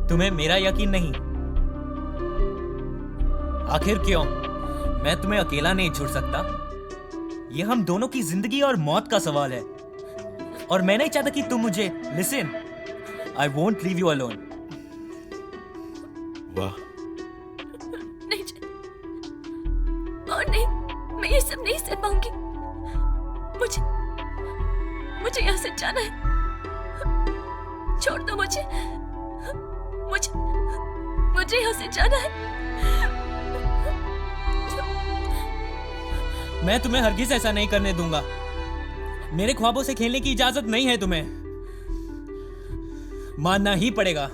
तुम्हें मेरा यकीन नहीं? आखिर क्यों? मैं तुम्हें अकेला नहीं छोड़ सकता. ये हम दोनों की जिंदगी और मौत का सवाल है. और मैं नहीं चाहता कि तुम मुझे Listen, I won't leave you alone. वाह. नहीं और नहीं, मैं ये सब नहीं सह पाऊंगी. मुझे यहाँ से जाना है. छोड़ दो मुझे यहाँ से जाना है. मैं तुम्हें हरगिज ऐसा नहीं करने दूंगा. मेरे ख्वाबों से खेलने की इजाजत नहीं है तुम्हें. मानना ही पड़ेगा.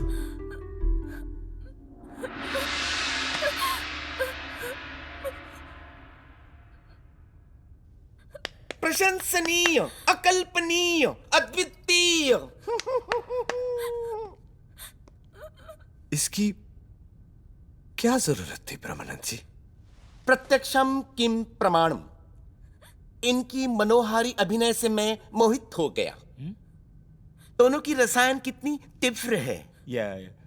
प्रशंसनीय, अकल्पनीय, अद्वितीय. इसकी क्या जरूरत थी ब्रह्मानंद जी? प्रत्यक्षम किम प्रमाणम. इनकी मनोहारी अभिनय से मैं मोहित हो गया. दोनों की रसायन कितनी तीव्र है.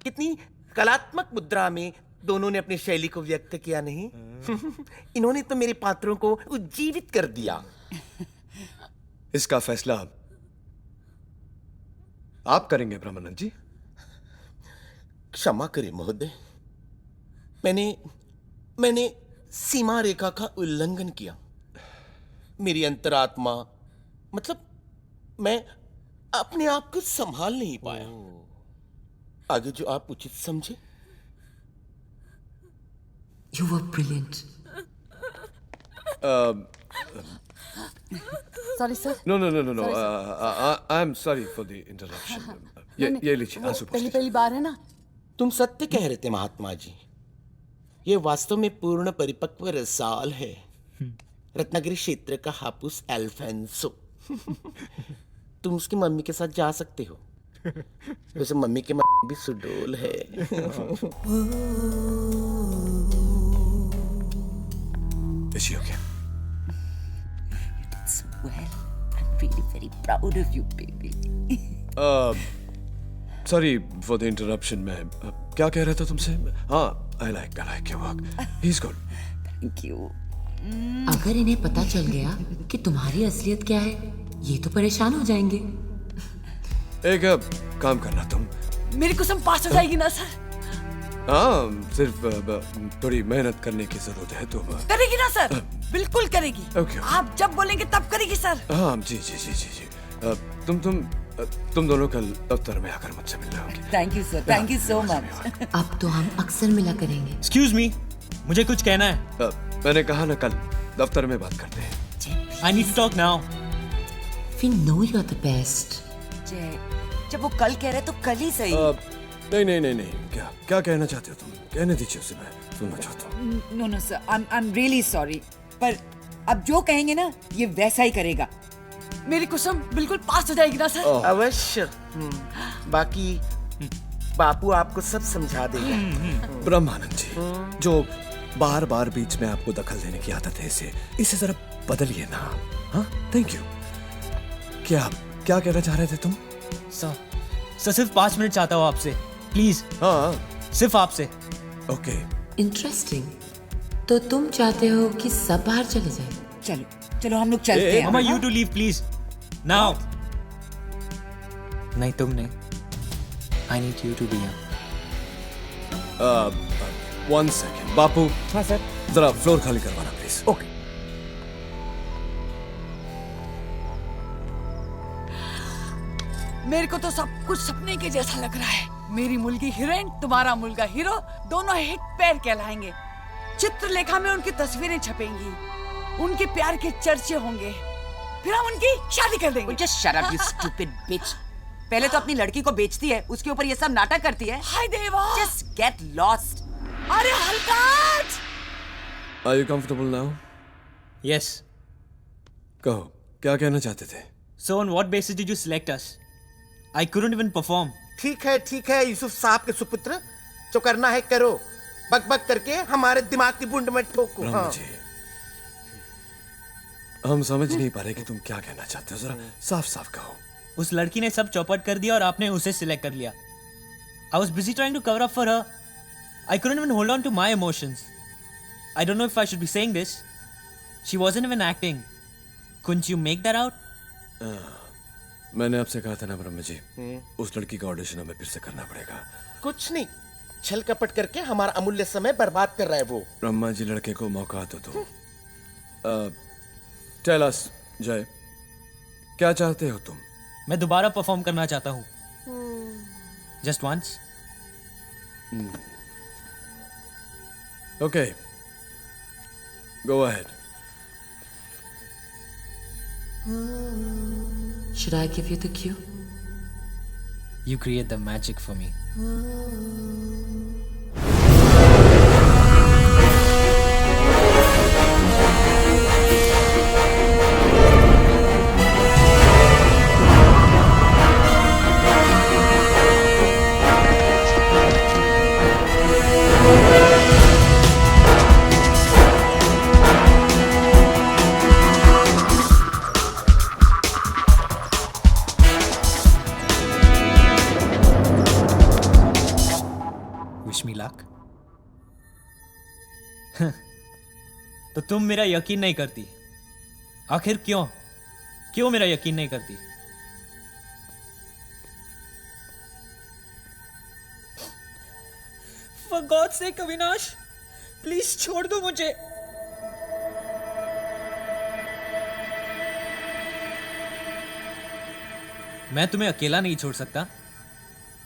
कितनी कलात्मक मुद्रा में दोनों ने अपनी शैली को व्यक्त किया. नहीं इन्होंने तो मेरे पात्रों को उज्जीवित कर दिया. इसका फैसला आप करेंगे ब्रह्मानंद जी. क्षमा करें महोदय. मैंने सीमा रेखा का उल्लंघन किया. मेरी अंतरात्मा, मतलब मैं अपने आप को संभाल नहीं पाया. आगे जो आप उचित समझे. You were brilliant. Sorry, sir. No. Sorry, I'm sorry for the interruption. ये लीजिए आंसू पोंछ लीजिए. पहली बार है ना. तुम सत्य कह रहे थे महात्मा जी. ये वास्तव में पूर्ण परिपक्व रसाल है. रत्नागिरी क्षेत्र का हापुस एल्फेंसो. तुम उसकी मम्मी के साथ जा सकते हो. वैसे मम्मी के भी सुडोल है. Is she okay? You did so well. I'm really very proud of you, baby. Sorry for the interruption. मैं क्या कह रहा था तुमसे? हाँ, I like your work, he is good. Thank you. अगर इन्हें पता चल गया कि तुम्हारी असलियत क्या है, ये तो परेशान हो जाएंगे। एक काम करना तुम। मेरी कसम पास हो जाएगी ना सर? हाँ, सिर्फ थोड़ी मेहनत करने की जरूरत है। तो करेगी ना सर? बिल्कुल करेगी। ओके। आप जब बोलेंगे तब करेगी सर। हाँ जी जी जी जी जी। तुम दोनों कल दफ्तर में आकर मुझसे मिलना होगी। Thank you sir, thank you so much. अब तो हम अक्सर मिला करेंगे। एक्सक्यूज मी, मुझे कुछ कहना है। मैंने कहा ना, कल दफ्तर में बात करते हैं। I need to talk now. We know you're the best. जब वो कल कह रहे तो कल ही सही। नहीं, क्या कहना चाहते हो तुम? कहने दीजिए उसे, मैं सुनना चाहता हूँ। No sir, I am really sorry, पर अब जो कहेंगे ना ये वैसा ही करेगा। मेरी कसम बिल्कुल पास हो जाएगी ना सर? अवश्य। बाकी बापू आपको सब समझा देगा। ब्रह्मानंद जी, जो बार बार बीच में आपको दखल देने की आदत है, इसे जरा बदलिए ना। हाँ, थैंक यू। क्या कहना चाह रहे थे तुम? सर सिर्फ 5 मिनट चाहता हूँ आपसे, प्लीज। हाँ, सिर्फ आपसे। ओके। इंटरेस्टिंग। तो तुम चाहते हो कि सब बाहर चले जाएं? चलो हम लोग चलते हैं। मामा, you to leave please now. नहीं तुमने। I need you to be here. 1 second Bapu. हाँ सर। जरा फ्लोर खाली करवाना प्लीज। ओके। मेरे को तो सब कुछ सपने के जैसा लग रहा है। मेरी मुलगी हीरोइन, तुम्हारा मुलगा हीरो, दोनों हिट पेयर कहलाएंगे। चित्रलेखा में उनकी तस्वीरें छपेंगी, उनके प्यार के चर्चे होंगे, फिर हम उनकी शादी कर देंगे। Just shut up, you stupid bitch. पहले तो अपनी लड़की को बेचती है, उसके ऊपर ये सब नाटक करती है। हाय देवा। Just get lost. अरे हलकाज! Are you comfortable now? Yes. कहो, क्या कहना चाहते थे? So on what basis did you select us? I couldn't even perform. ठीक है यूसुफ साहब के सुपुत्र, जो करना है करो, बक करके हमारे दिमाग की बूंद में ठोको। ब्रह्म जी, हम समझ नहीं पा रहे कि तुम क्या कहना चाहते हो, जरा साफ साफ कहो। उस लड़की ने सब चौपट कर दिया और आपने उसे सिलेक्ट कर लिया। I was busy trying to cover up for her. I couldn't even hold on to my emotions. I don't know if I should be saying this. She wasn't even acting. Couldn't you make that out? मैंने आपसे कहा था ना ब्रह्म जी, उस लड़की का audition हमें फिर से करना पड़ेगा। कुछ नहीं, छल कपट करके हमारा अमूल्य समय बर्बाद कर रहा है वो। ब्रह्मा जी, लड़के को मौका तो दो। टेल अस जय, क्या चाहते हो तुम? मैं दोबारा परफॉर्म करना चाहता हूँ। Just once. Okay. Go ahead. Should I give you the cue? You create the magic for me. Wish me luck. तो तुम मेरा यकीन नहीं करती। आखिर क्यों मेरा यकीन नहीं करती? For God's sake, Avinash, please छोड़ दो मुझे। मैं तुम्हें अकेला नहीं छोड़ सकता।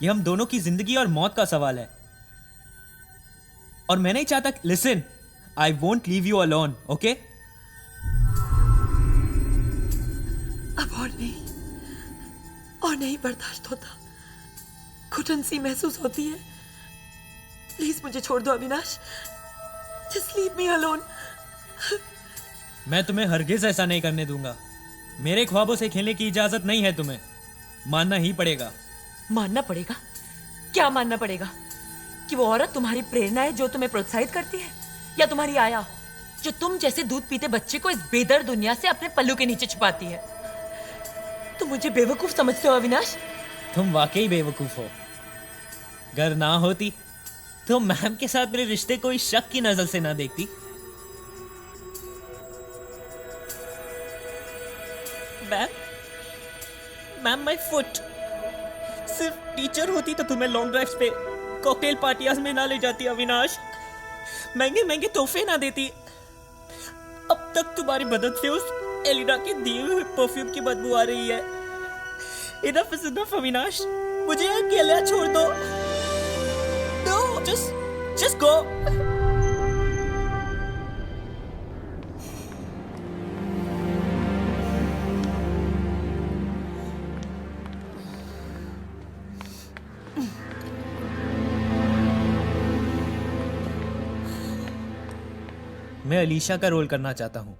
यह हम दोनों की जिंदगी और मौत का सवाल है। और मैं नहीं चाहता। Listen, I won't leave you alone, okay? अब और नहीं बर्दाश्त होता। घुटन सी महसूस होती है। प्लीज मुझे छोड़ दो Avinash. Just leave me alone. मैं तुम्हें हरगिज ऐसा नहीं करने दूंगा। मेरे ख्वाबों से खेलने की इजाजत नहीं है तुम्हें। मानना ही पड़ेगा। मानना पड़ेगा? क्या मानना पड़ेगा? कि वो औरत तुम्हारी प्रेरणा है जो तुम्हें प्रोत्साहित करती है, या तुम्हारी आया जो तुम जैसे दूध पीते बच्चे को इस बेदर दुनिया से अपने पल्लू के नीचे छुपाती है? तुम मुझे बेवकूफ समझते हो अविनाश? तुम वाकई बेवकूफ हो। अगर ना होती तो मैम के साथ मेरे रिश्ते को इस शक की नजर से ना देखती। Ma'am my foot. सिर्फ टीचर होती तो तुम्हें लॉन्ग ड्राइव्स पे कॉकटेल पार्टियां में ना ले जाती अविनाश, महंगे महंगे तोहफे ना देती। अब तक तुम्हारी मदद से उस एलिना के दिए हुए परफ्यूम की बदबू आ रही है। इनफ इज इनफ अविनाश, मुझे अकेला छोड़ दो। No, just go. मैं अलीशा का रोल करना चाहता हूँ।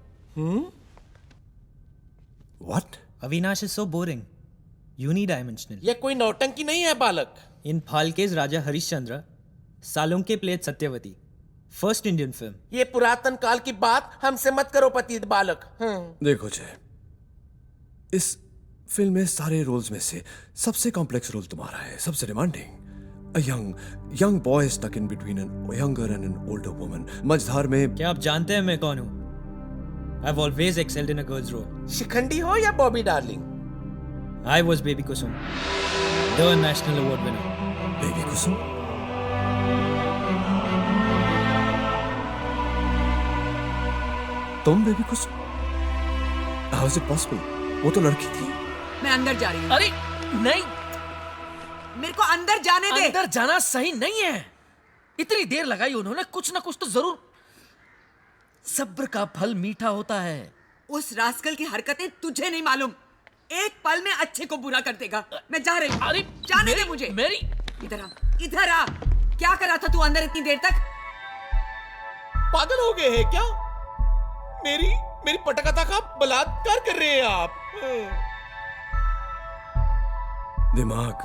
What? Avinash is so boring, unidimensional. ये कोई नौटंकी नहीं है बालक। In Phalke's Raja Harishchandra, Salunke played Satyavati, first Indian film. ये पुरातन काल की बात हमसे मत करो पतित बालक। देखो जय, इस फिल्म में सारे रोल्स में से सबसे कॉम्प्लेक्स रोल तुम्हारा है, सबसे demanding. A young boy stuck in between a younger and an older woman. मझधार में। क्या आप जानते हैं मैं कौन हूँ? I've always excelled in a girl's role. Shikhandi हो या Bobby darling? I was Baby Kusum, the national award winner. Baby Kusum? तुम baby Kusum? How is it possible? वो तो लड़की थी। मैं अंदर जा रही हूँ। अरे नहीं, मेरे को अंदर जाने दे। अंदर जाना सही नहीं है। इतनी देर लगाई उन्होंने, कुछ ना कुछ तो जरूर। सब्र का फल मीठा होता है। उस रास्कल की हरकतें तुझे नहीं मालूम, एक पल में अच्छे को बुरा कर देगा। मैं जा रही हूँ। अरे जाने दे मुझे। मेरी इधर आ, इधर आ। क्या कर रहा था तू अंदर इतनी देर तक? पागल हो गए हैं क्या? मेरी पटकथा का बलात्कार कर रहे हैं आप। दिमाग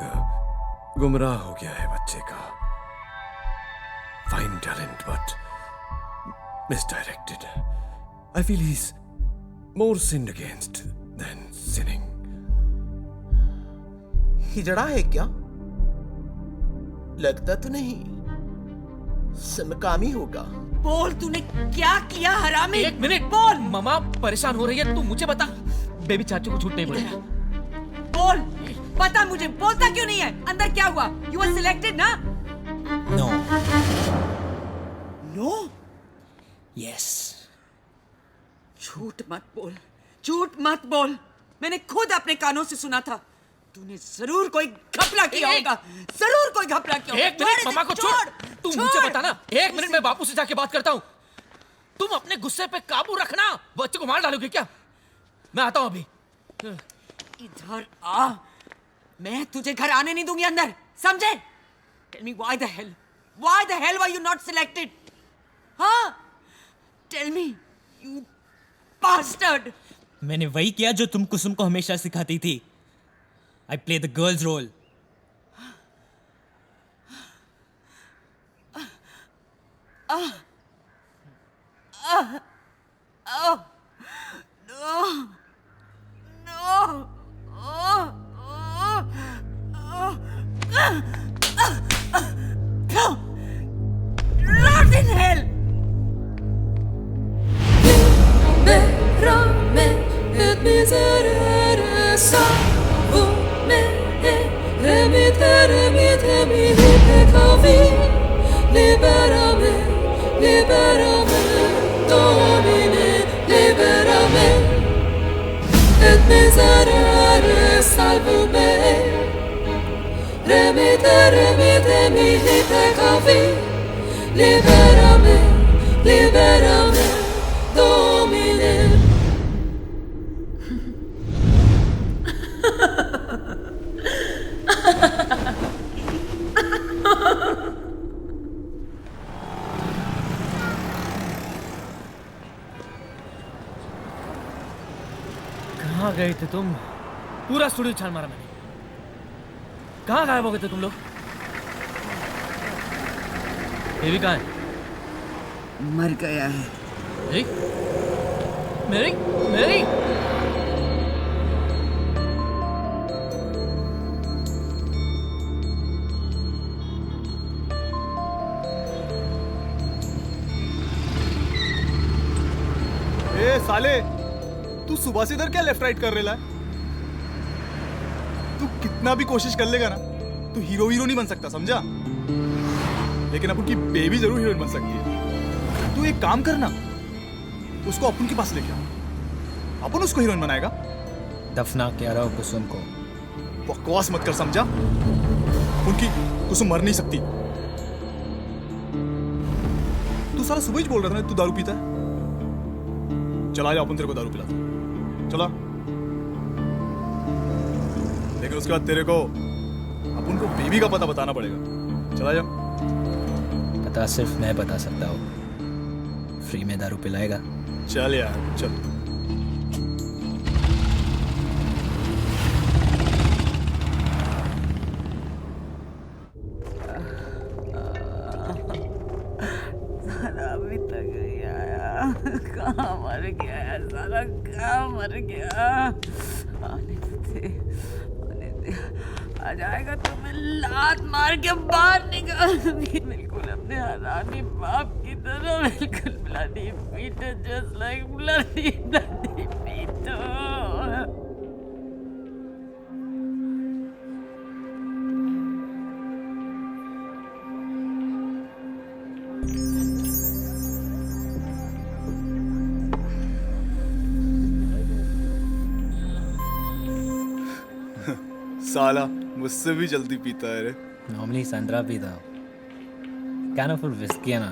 गुमराह हो गया है बच्चे का। Fine talent but misdirected. I feel he's more sinned against than sinning. हिजड़ा है क्या? लगता तो नहीं। समकामी होगा। बोल, तूने क्या किया हरामी? एक मिनट बोल। मामा परेशान हो रही है, तू मुझे बता। बेबी चाचू को झूठ नहीं बोलेगा। बोल, पता मुझे। बोलता क्यों नहीं है? अंदर क्या हुआ? You were selected ना? No. No? Yes. झूठ मत बोल, झूठ मत बोल। मैंने खुद अपने कानों से सुना था। तूने जरूर कोई घपला किया होगा, जरूर कोई घपला किया होगा। एक मिनट, मामा को छोड़। तू मुझे बता ना। एक मिनट, मैं बापू से जाके बात करता हूँ। तुम अपने गुस्से पे काबू रखना। बच्चे को मार डालोगे क्या? मैं आता हूँ अभी। इधर आ, मैं तुझे घर आने नहीं दूंगी अंदर, समझे? Tell me why the hell were you not selected? हाँ? Tell me, you bastard! मैंने वही किया जो तुम कुसुम को हमेशा सिखाती थी। I play the girl's role. Rot in hell! Libérame et miserere salvame, remittere mi peccavi. Libérame, libérame, Domine, libérame et miserere salvame, remittere mi peccavi. Libérame, libérame, Domine. कहाँ गए थे तुम? पूरा स्टूडियो छान मारा मैंने। कहाँ गायब हो गए थे तुम लोग? बेबी कहाँ है? मर गया है। मेरी मेरी साले, तू सुबह से इधर क्या लेफ्ट राइट कर रहा है? तू कितना भी कोशिश कर लेगा ना, तू हीरो नहीं बन सकता, समझा? लेकिन अपन की बेबी जरूर हीरोइन बन सकती है। तू एक काम करना, उसको अपन के पास लेके आ, अपन उसको हीरोइन बनाएगा। दफना क्या रहा हो कुसुम को? बकवास मत कर, समझा? उनकी कुसुम मर नहीं सकती। तू सारा सुबह ही बोल रहा था ना तू दारू पीता है। चला जा, अपन तेरे को दारू पिलाता हूं। चला। लेकिन उसके बाद तेरे को अपन को बेबी का पता बताना पड़ेगा। चला जा। पता सिर्फ मैं बता सकता हूँ। फ्री में दारू पिलाएगा? चल यार, चल। अभी तक नहीं आया। कहाँ मर गया है साला, कहाँ मर गया? आने दे। आ जाएगा तो मैं लात मार के बाहर निकाल दूंगी। बिल्कुल अपने हरामी बाप की तरह, बिल्कुल bloody Peter, just like bloody Peter. साला मुझसे भी जल्दी पीता है रे। नॉर्मली संतरा पीता हूँ। कैन ऑफ विस्की ना।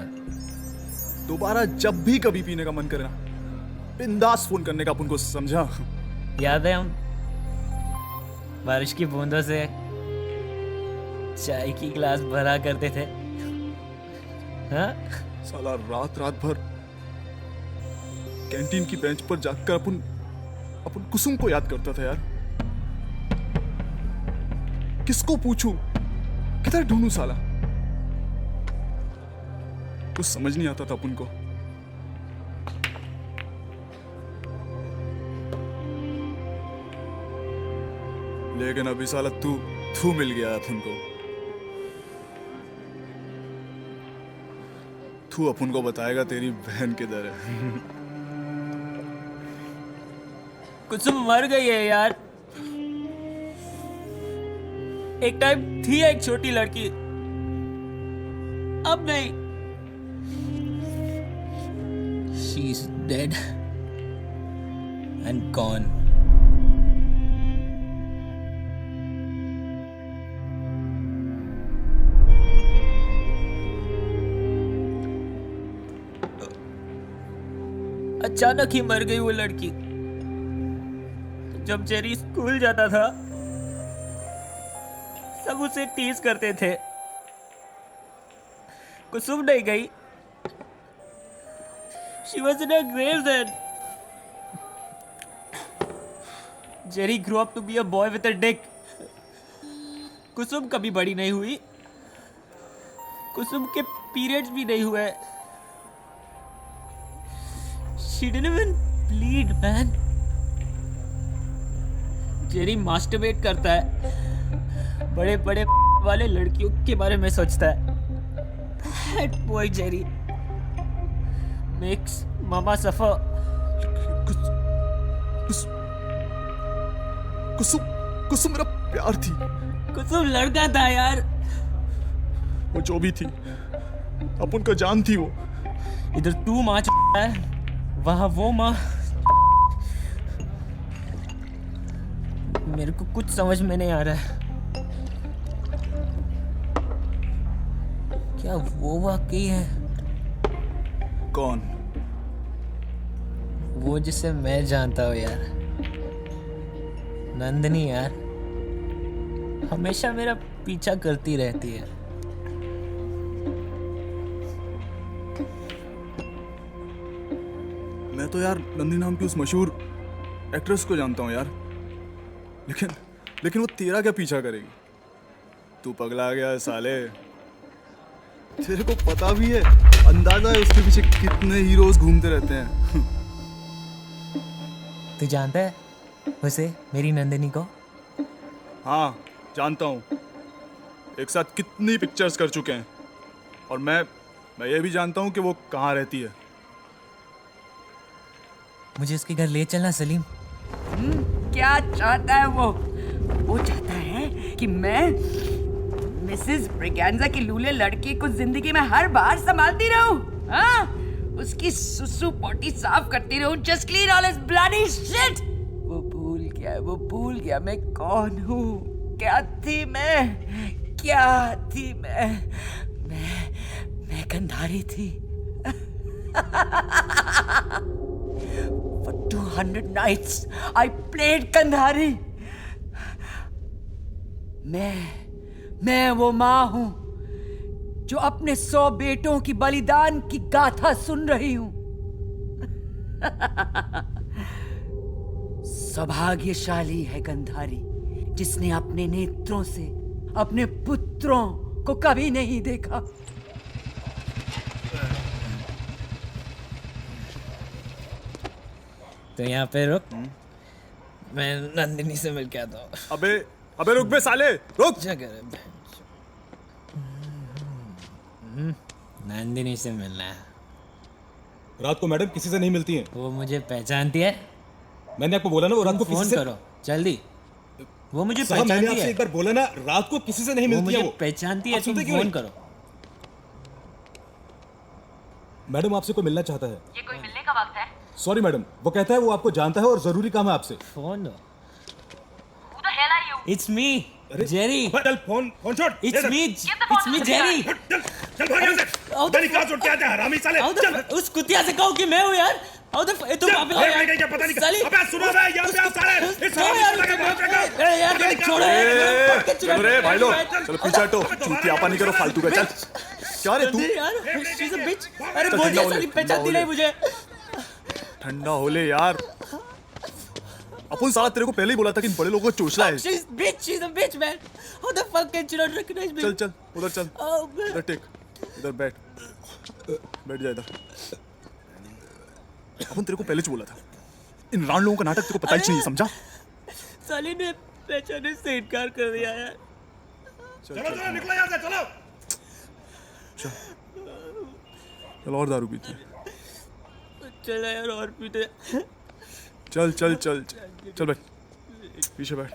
दोबारा जब भी कभी पीने का मन करे ना, बिंदास फोन करने का अपन को, समझा? याद है हम बारिश की बूंदों से चाय की गिलास भरा करते थे? हाँ? साला रात भर कैंटीन की बेंच पर जाकर अपन कुसुम को याद करता था यार। किसको पूछूं, किधर ढूंढूं साला? कुछ समझ नहीं आता था अपन को। लेकिन अभी साला तू मिल गया अपन को। तू अपन को बताएगा तेरी बहन किधर है। कुसुम मर गई है यार। एक टाइम थी एक छोटी लड़की, अब नहीं। She's dead and gone. अचानक ही मर गई वो लड़की। जब जेरी स्कूल जाता था सब उसे टीज करते थे। कुसुम नहीं गई। She was in her grave then. Jerry grew up to be a boy with a dick. कुसुम कभी बड़ी नहीं हुई। कुसुम के पीरियड्स भी नहीं हुए। She didn't even bleed, man. Jerry masturbate करता है, बड़े बड़े वाले लड़कियों के बारे में सोचता है। That boy Jerry makes mama suffer. कुसुम मेरा प्यार थी। कुसुम लड़का था यार। वो जो भी थी, अपन का जान थी वो। इधर तू माँ है, वहाँ वो माँ। मेरे को कुछ समझ में नहीं आ रहा है। क्या वो वाकई है? कौन? वो जिसे मैं जानता हूँ यार, नंदनी यार। हमेशा मेरा पीछा करती रहती है। मैं तो यार नंदनी नाम की उस मशहूर एक्ट्रेस को जानता हूँ यार। लेकिन वो तेरा क्या पीछा करेगी? तू पगला गया है साले। तेरे को पता भी है, अंदाजा है उसके पीछे कितने हीरोज घूमते रहते हैं। तू जानता है उसे, मेरी नंदिनी को? हाँ जानता हूँ। एक साथ कितनी पिक्चर्स कर चुके हैं। और मैं ये भी जानता हूँ कि वो कहाँ रहती है। मुझे उसके घर ले चलना सलीम। क्या चाहता है वो? वो चाहता है कि मैं मिसेस ब्रिगेंजा की लूले लड़की को जिंदगी में हर बार संभालती रहूं, हाँ? उसकी सुसु पोटी साफ करती रहूं, just clean all his bloody shit. वो भूल गया मैं कौन हूँ, क्या थी मैं गंधारी थी। For 200 nights I played Gandhari. मैं वो माँ हूं जो अपने 100 बेटों की बलिदान की गाथा सुन रही हूं। सौभाग्यशाली है गंधारी जिसने अपने नेत्रों से अपने पुत्रों को कभी नहीं देखा। तो यहाँ पे रुक, मैं नंदिनी से मिल के आता हूँ। अबे रुक बे साले, रुक। नंदिनी से मिलना है। रात को मैडम किसी से नहीं मिलती हैं। वो मुझे पहचानती है। मैंने आपको बोला ना वो रात को फोन किसी से करो जल्दी। वो मुझे साहब, मैंने पहचानती आपसे है। एक बार बोला ना रात को किसी से नहीं मिलती है। वो मुझे पहचानती है, तुम फोन करो। मैडम आपसे कोई मिलना चाहता है। ये कोई मिलने का वक्त है? सॉरी मैडम, वो कहता है वो आपको जानता है और जरूरी काम है आपसे। फोन दो। Who the hell are you? It's me, Jerry. चल फोन छोड़। It's me, Jerry. चल भाग यहाँ से। पता नहीं कहाँ छोड़ के आते हैं हरामी साले। उस कुतिया से कहो कि मैं हूँ यार। तुम आप पता नहीं। अबे सुनो बे, यहाँ पे आओ साले। इस यार छोड़ो चलो रे भाई लोग, चलो पीछे हटो। चूतियापा नहीं करो फालतू का। चल क्या रे तू? She's a bitch. अरे बोल दिया साली, पहचानती नहीं मुझे। ठंडा हो ले यार। अपन साला तेरे को पहले ही बोला था कि इन बड़े लोगों को चोचला है। She's a bitch, man. How the fuck can she not recognize me? चल उधर चल। इधर टेक, इधर बैठ जा इधर। अपन तेरे को पहले ही बोला था, इन रान लोगों का नाटक तेरे को पता ही नहीं, समझा? साली ने पहचाने से इनकार कर दिया यार। चलो निकलो यहाँ से, चलो। चल और दारू पीते। चला यार और पीते। चल बैठ, पीछे बैठ।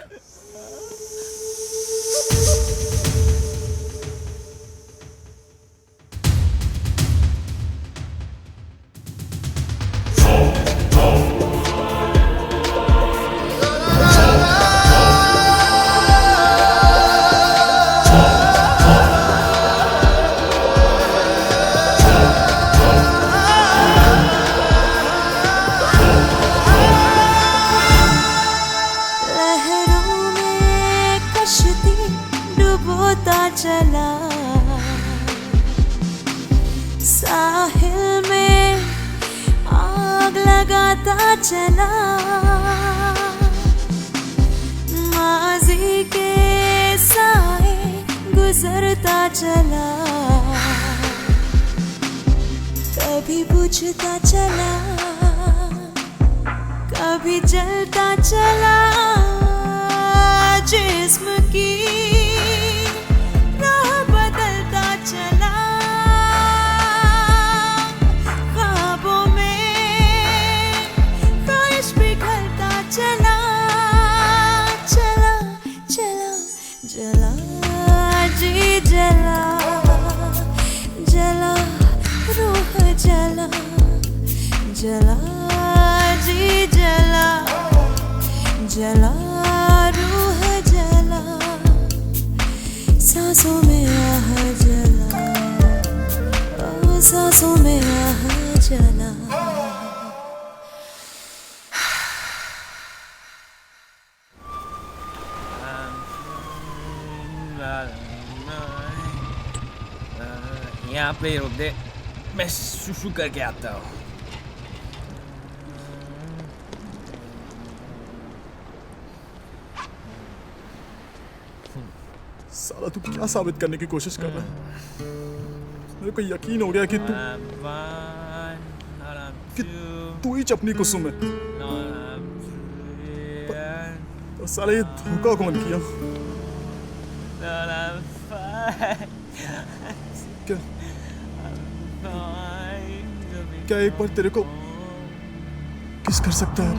चला साहिल में आग लगाता चला, माजी के साए गुजरता चला, कभी बुझता चला कभी जलता चला, जिस्म की चला ख्वाबों में ख्वाहिश पिघलता चला, जला जी जला रूह जला जी जला रूह जला, सांसों में आह जला, सांसों में आह जला। यहाँ पे रोक दे, मैं सुसु करके आता हूँ। साला तू क्या साबित करने की कोशिश कर रहा है? मेरे को यकीन हो गया कि तू ही चपनी कुसुम है। पर साला ये धोखा कौन किया? क्या एक बार तेरे को किस कर सकता है?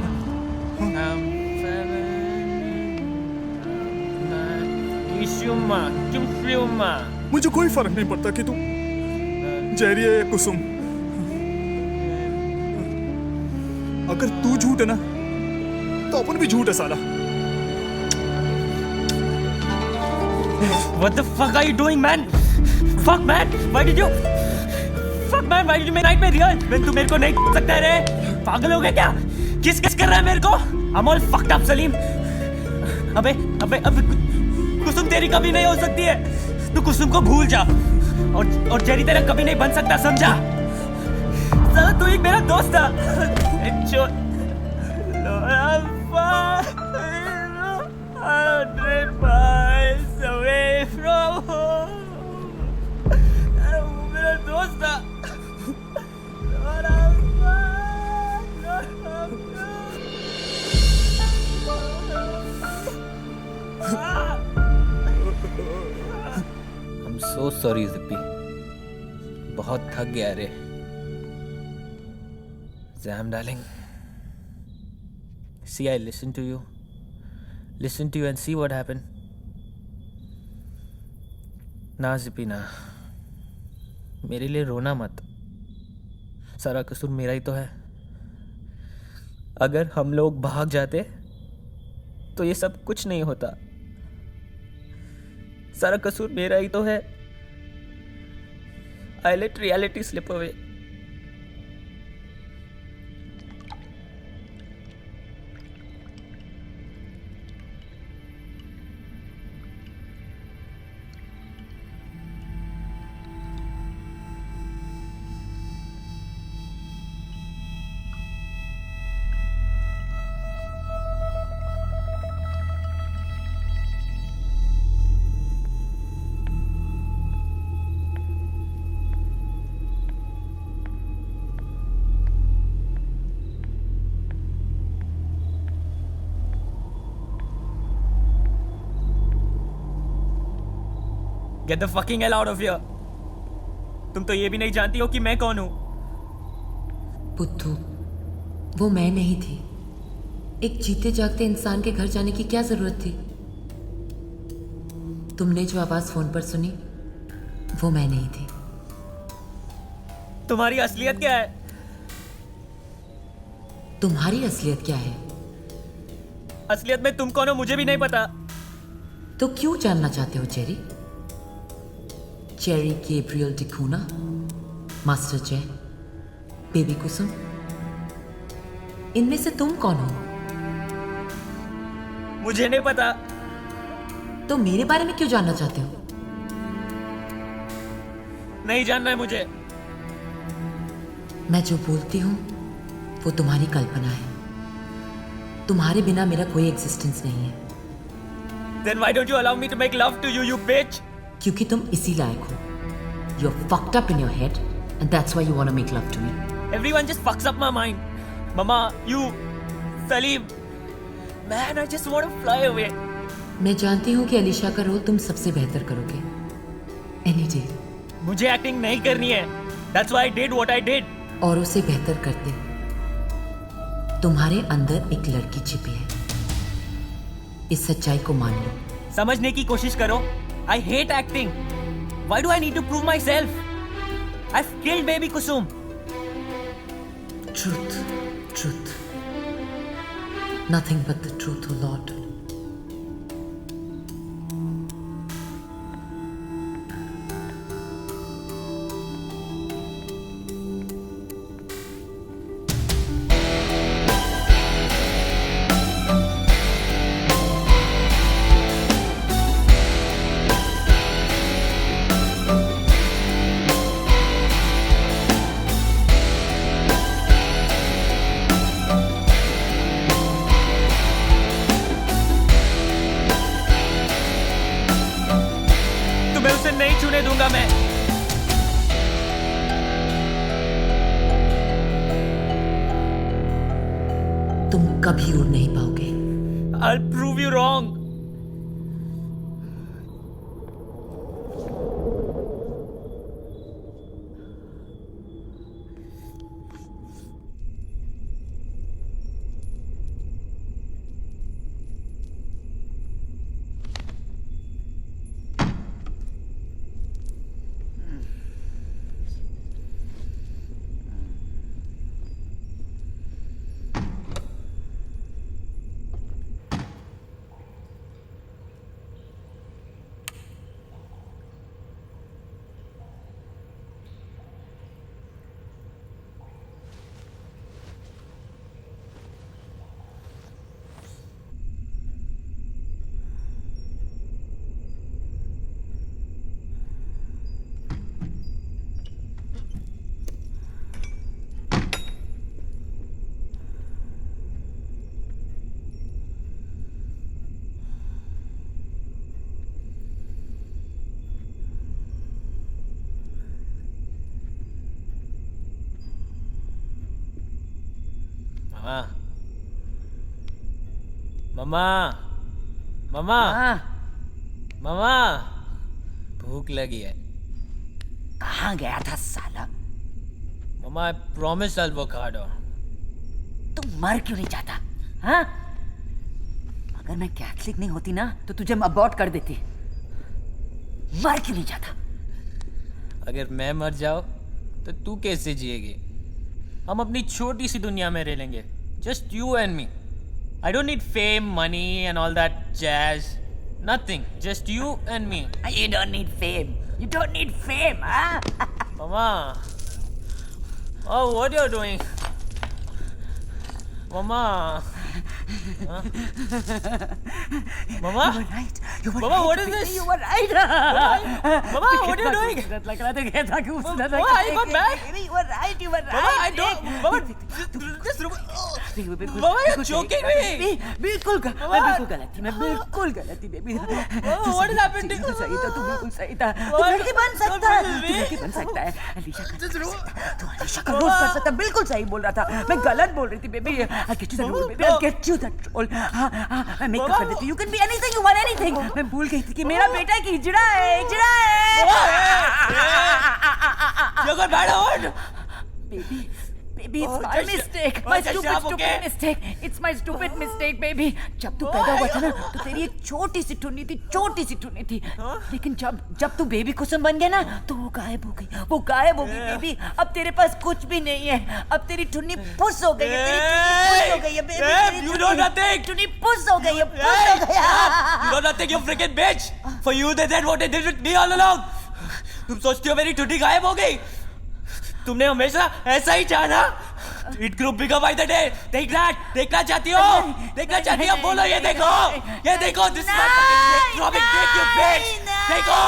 मुझे कोई फर्क नहीं पड़ता कि तू जेरी है या कुसुम। अगर तू झूठ है ना तो अपन भी झूठ है साला। What the fuck are you doing, man? Fuck, man! Why did you? Fuck, man! Why did you make night में real? तू मेरे को नहीं सकता रे? पागल हो गया क्या? किस कर रहा है मेरे को? I'm all fucked up, Salim. अबे कुसुम तेरी कभी नहीं हो सकती है। तू कुसुम को भूल जा और जेरी तेरा कभी नहीं बन सकता, समझा? साला तू एक मेरा दोस्त था। Away from home. वो मेरा दोस्त था। I'm so sorry, Zippy. बहुत थक गया रे। Zam, darling. See, I listened to you. Listen to you and see what happened. ना जिपी ना, मेरे लिए रोना मत। सारा कसूर मेरा ही तो है। अगर हम लोग भाग जाते तो ये सब कुछ नहीं होता। सारा कसूर मेरा ही तो है। I let reality slip away. Get the fucking hell out of here. तुम तो ये भी नहीं जानती हो कि मैं कौन हूं। बुद्धू, वो मैं नहीं थी। एक जीते जागते इंसान के घर जाने की क्या जरूरत थी? तुमने जो आवाज फोन पर सुनी वो मैं नहीं थी। तुम्हारी असलियत क्या है? तुम्हारी असलियत क्या है? असलियत में तुम कौन हो मुझे भी नहीं पता। तो क्यों जानना चाहते हो जेरी? जेरी गैब्रियल डिकूना, मास्टर जय, बेबी कुसुम, इनमें से तुम कौन हो? मुझे नहीं पता। तो मेरे बारे में क्यों जानना चाहते हो? नहीं जानना है मुझे। मैं जो बोलती हूं वो तुम्हारी कल्पना है। तुम्हारे बिना मेरा कोई एग्जिस्टेंस नहीं है। Then why don't you allow me to make love to you, you bitch? क्योंकि तुम इसी लायक हो। You're fucked up in your head, and that's why you want to make love to me. Everyone just fucks up my mind. Mama, you, Salim. Man, I just want to fly away. मैं जानती हूँ कि अलीशा का role तुम सबसे बेहतर करोगे। Any day. मुझे एक्टिंग नहीं करनी है। That's why I did what I did. और उसे बेहतर करते तुम्हारे अंदर एक लड़की छिपी है। इस सच्चाई को मान लो। समझने की कोशिश करो। I hate acting. Why do I need to prove myself? I've killed baby Kusum. Truth, truth. Nothing but the truth, O Lord. नहीं छूने दूंगा मैं। तुम कभी उड़ नहीं पाओगे। I'll prove you wrong. हाँ मम्मा मम्मा मम्मा भूख लगी है। कहाँ गया था साला? मम्मा I promise I will work hard. तू मर क्यों नहीं जाता? हाँ? अगर मैं कैथलिक नहीं होती ना तो तुझे अबॉर्ट कर देती। मर क्यों नहीं जाता? अगर मैं मर जाऊं तो तू कैसे जिएगी? हम अपनी छोटी सी दुनिया में रह लेंगे, just you and me. I don't need fame, money and all that jazz, nothing, just you and me. You don't need fame. You don't need fame, huh? Mama, oh, what you're doing? Mama. Huh? Mama? You were right. You were Mama, right. what is this? You were right. Mama, what are you doing? लग रहा था कि ऐसा क्यों उसने Mama, I got back. You were right. You were right. Mama, I don't. Mama, just Mama, you're choking me. बिल्कुल मैं बिल्कुल गलत थी। मैं बिल्कुल गलत थी baby. Mama, what is happening? तू सही था। तू बिल्कुल सही था। तू लड़की बन सकता है। तू लड़की बन सकता है। अलीशा का कर सकता है। तू अलीशा का रोल कर सकता है। बिल्कुल सही बोल रहा था। मैं गलत बोल रही थी baby. I'll get you that role, baby. I'll get you that role. मैं मेकअप कर देती हूँ। You can be anything you want, anything. मैं भूल गई थी कि मेरा बेटा एक हिजड़ा है, हिजड़ा है। You got bad word. Baby, it's my mistake. My stupid mistake. It's my stupid mistake, baby. जब तू पैदा हुआ था ना, तो तेरी एक छोटी सी ठुन्नी थी। लेकिन जब तू बेबी कुसुम बन गया ना, तो वो गायब हो गई बेबी। अब तेरे पास कुछ भी नहीं है। अब तेरी ठुन्नी पुस हो गई है, बेबी। You know nothing. ठुन्नी पुस हो गई है, पुस हो गया। You know nothing, you freaking bitch. For you, they did what they did with me all along. तुम सोचती हो मेरी ठुड्डी गायब हो गई? तुमने हमेशा ऐसा ही चाहा। It grew bigger by the day. देखना चाहती हो? बोलो ये देखो, this is my fucking throbbing dick, you bitch. देखो,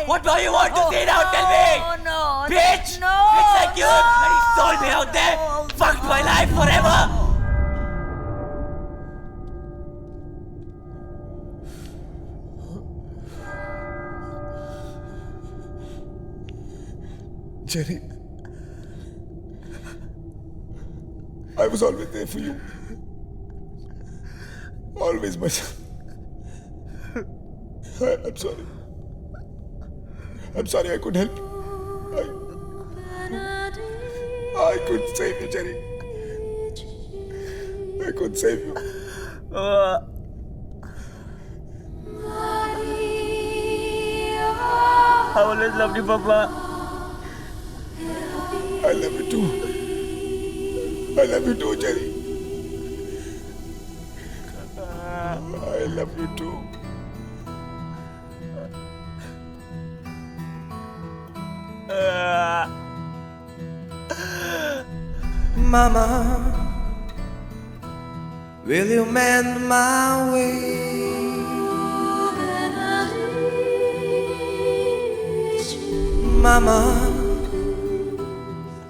what do you want to see now? Tell me. No, bitch. no. It's like you, bloody soul me out there. Fucked my life forever. Jerry, I was always there for you. Always, my son. I'm sorry. I'm sorry I couldn't help you. I couldn't save you, Jerry. I couldn't save you. I always loved you, Papa. I love you too. I love you too, Jerry. I love you too. Mama, will you mend my way? Mama,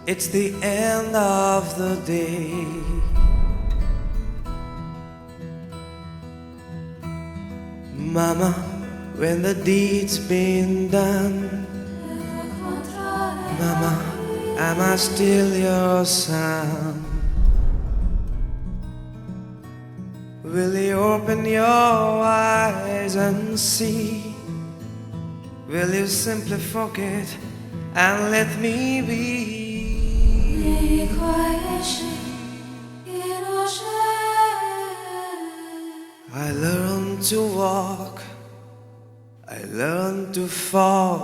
it's the end of the day. Mama, when the deed's been done, Mama, am I still your son? Will you open your eyes and see? Will you simply forget and let me be? I learned to walk, I learned to fall.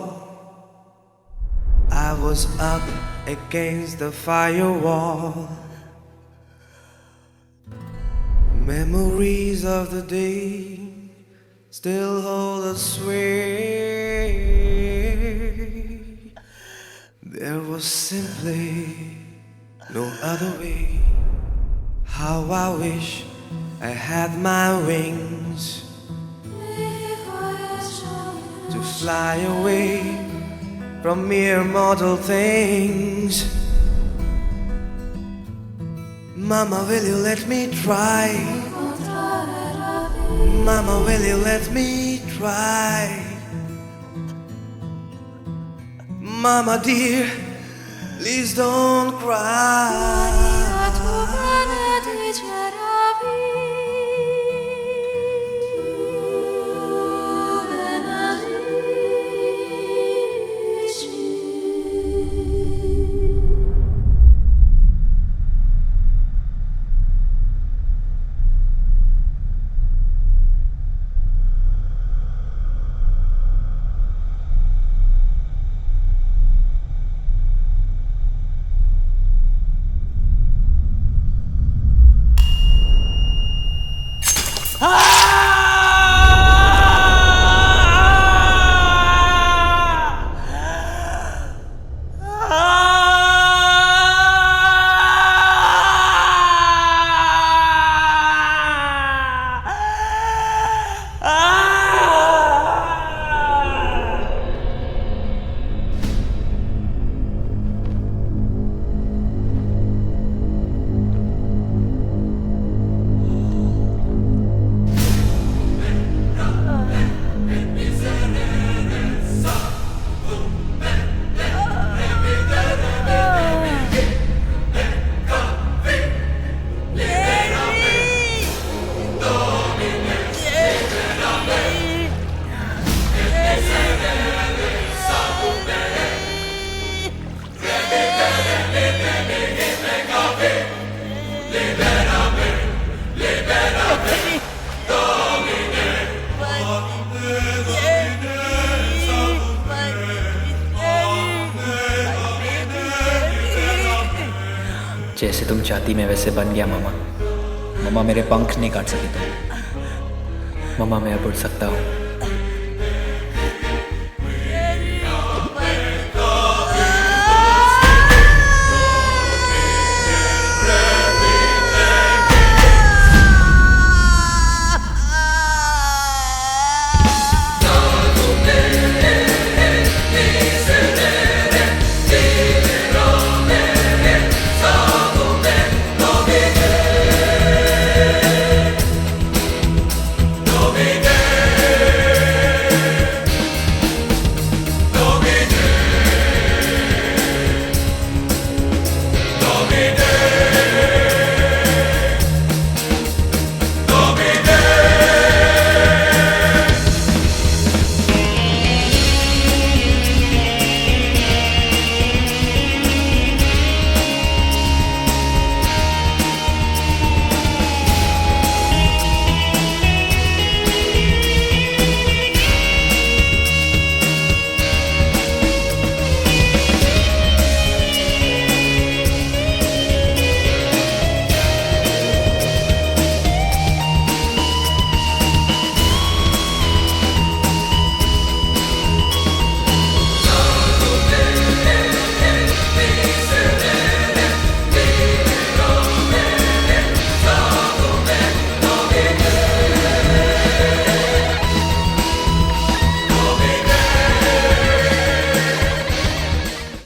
I was up against the firewall. Memories of the day still hold a sway. There was simply no other way. How I wish I had my wings to fly away from mere mortal things. Mama, will you let me try? Mama, will you let me try? Mama dear, please don't cry. जैसे तुम चाहती मैं वैसे बन गया मामा। मामा मेरे पंख नहीं काट सकी तुम। मामा मैं अब उड़ सकता हूँ।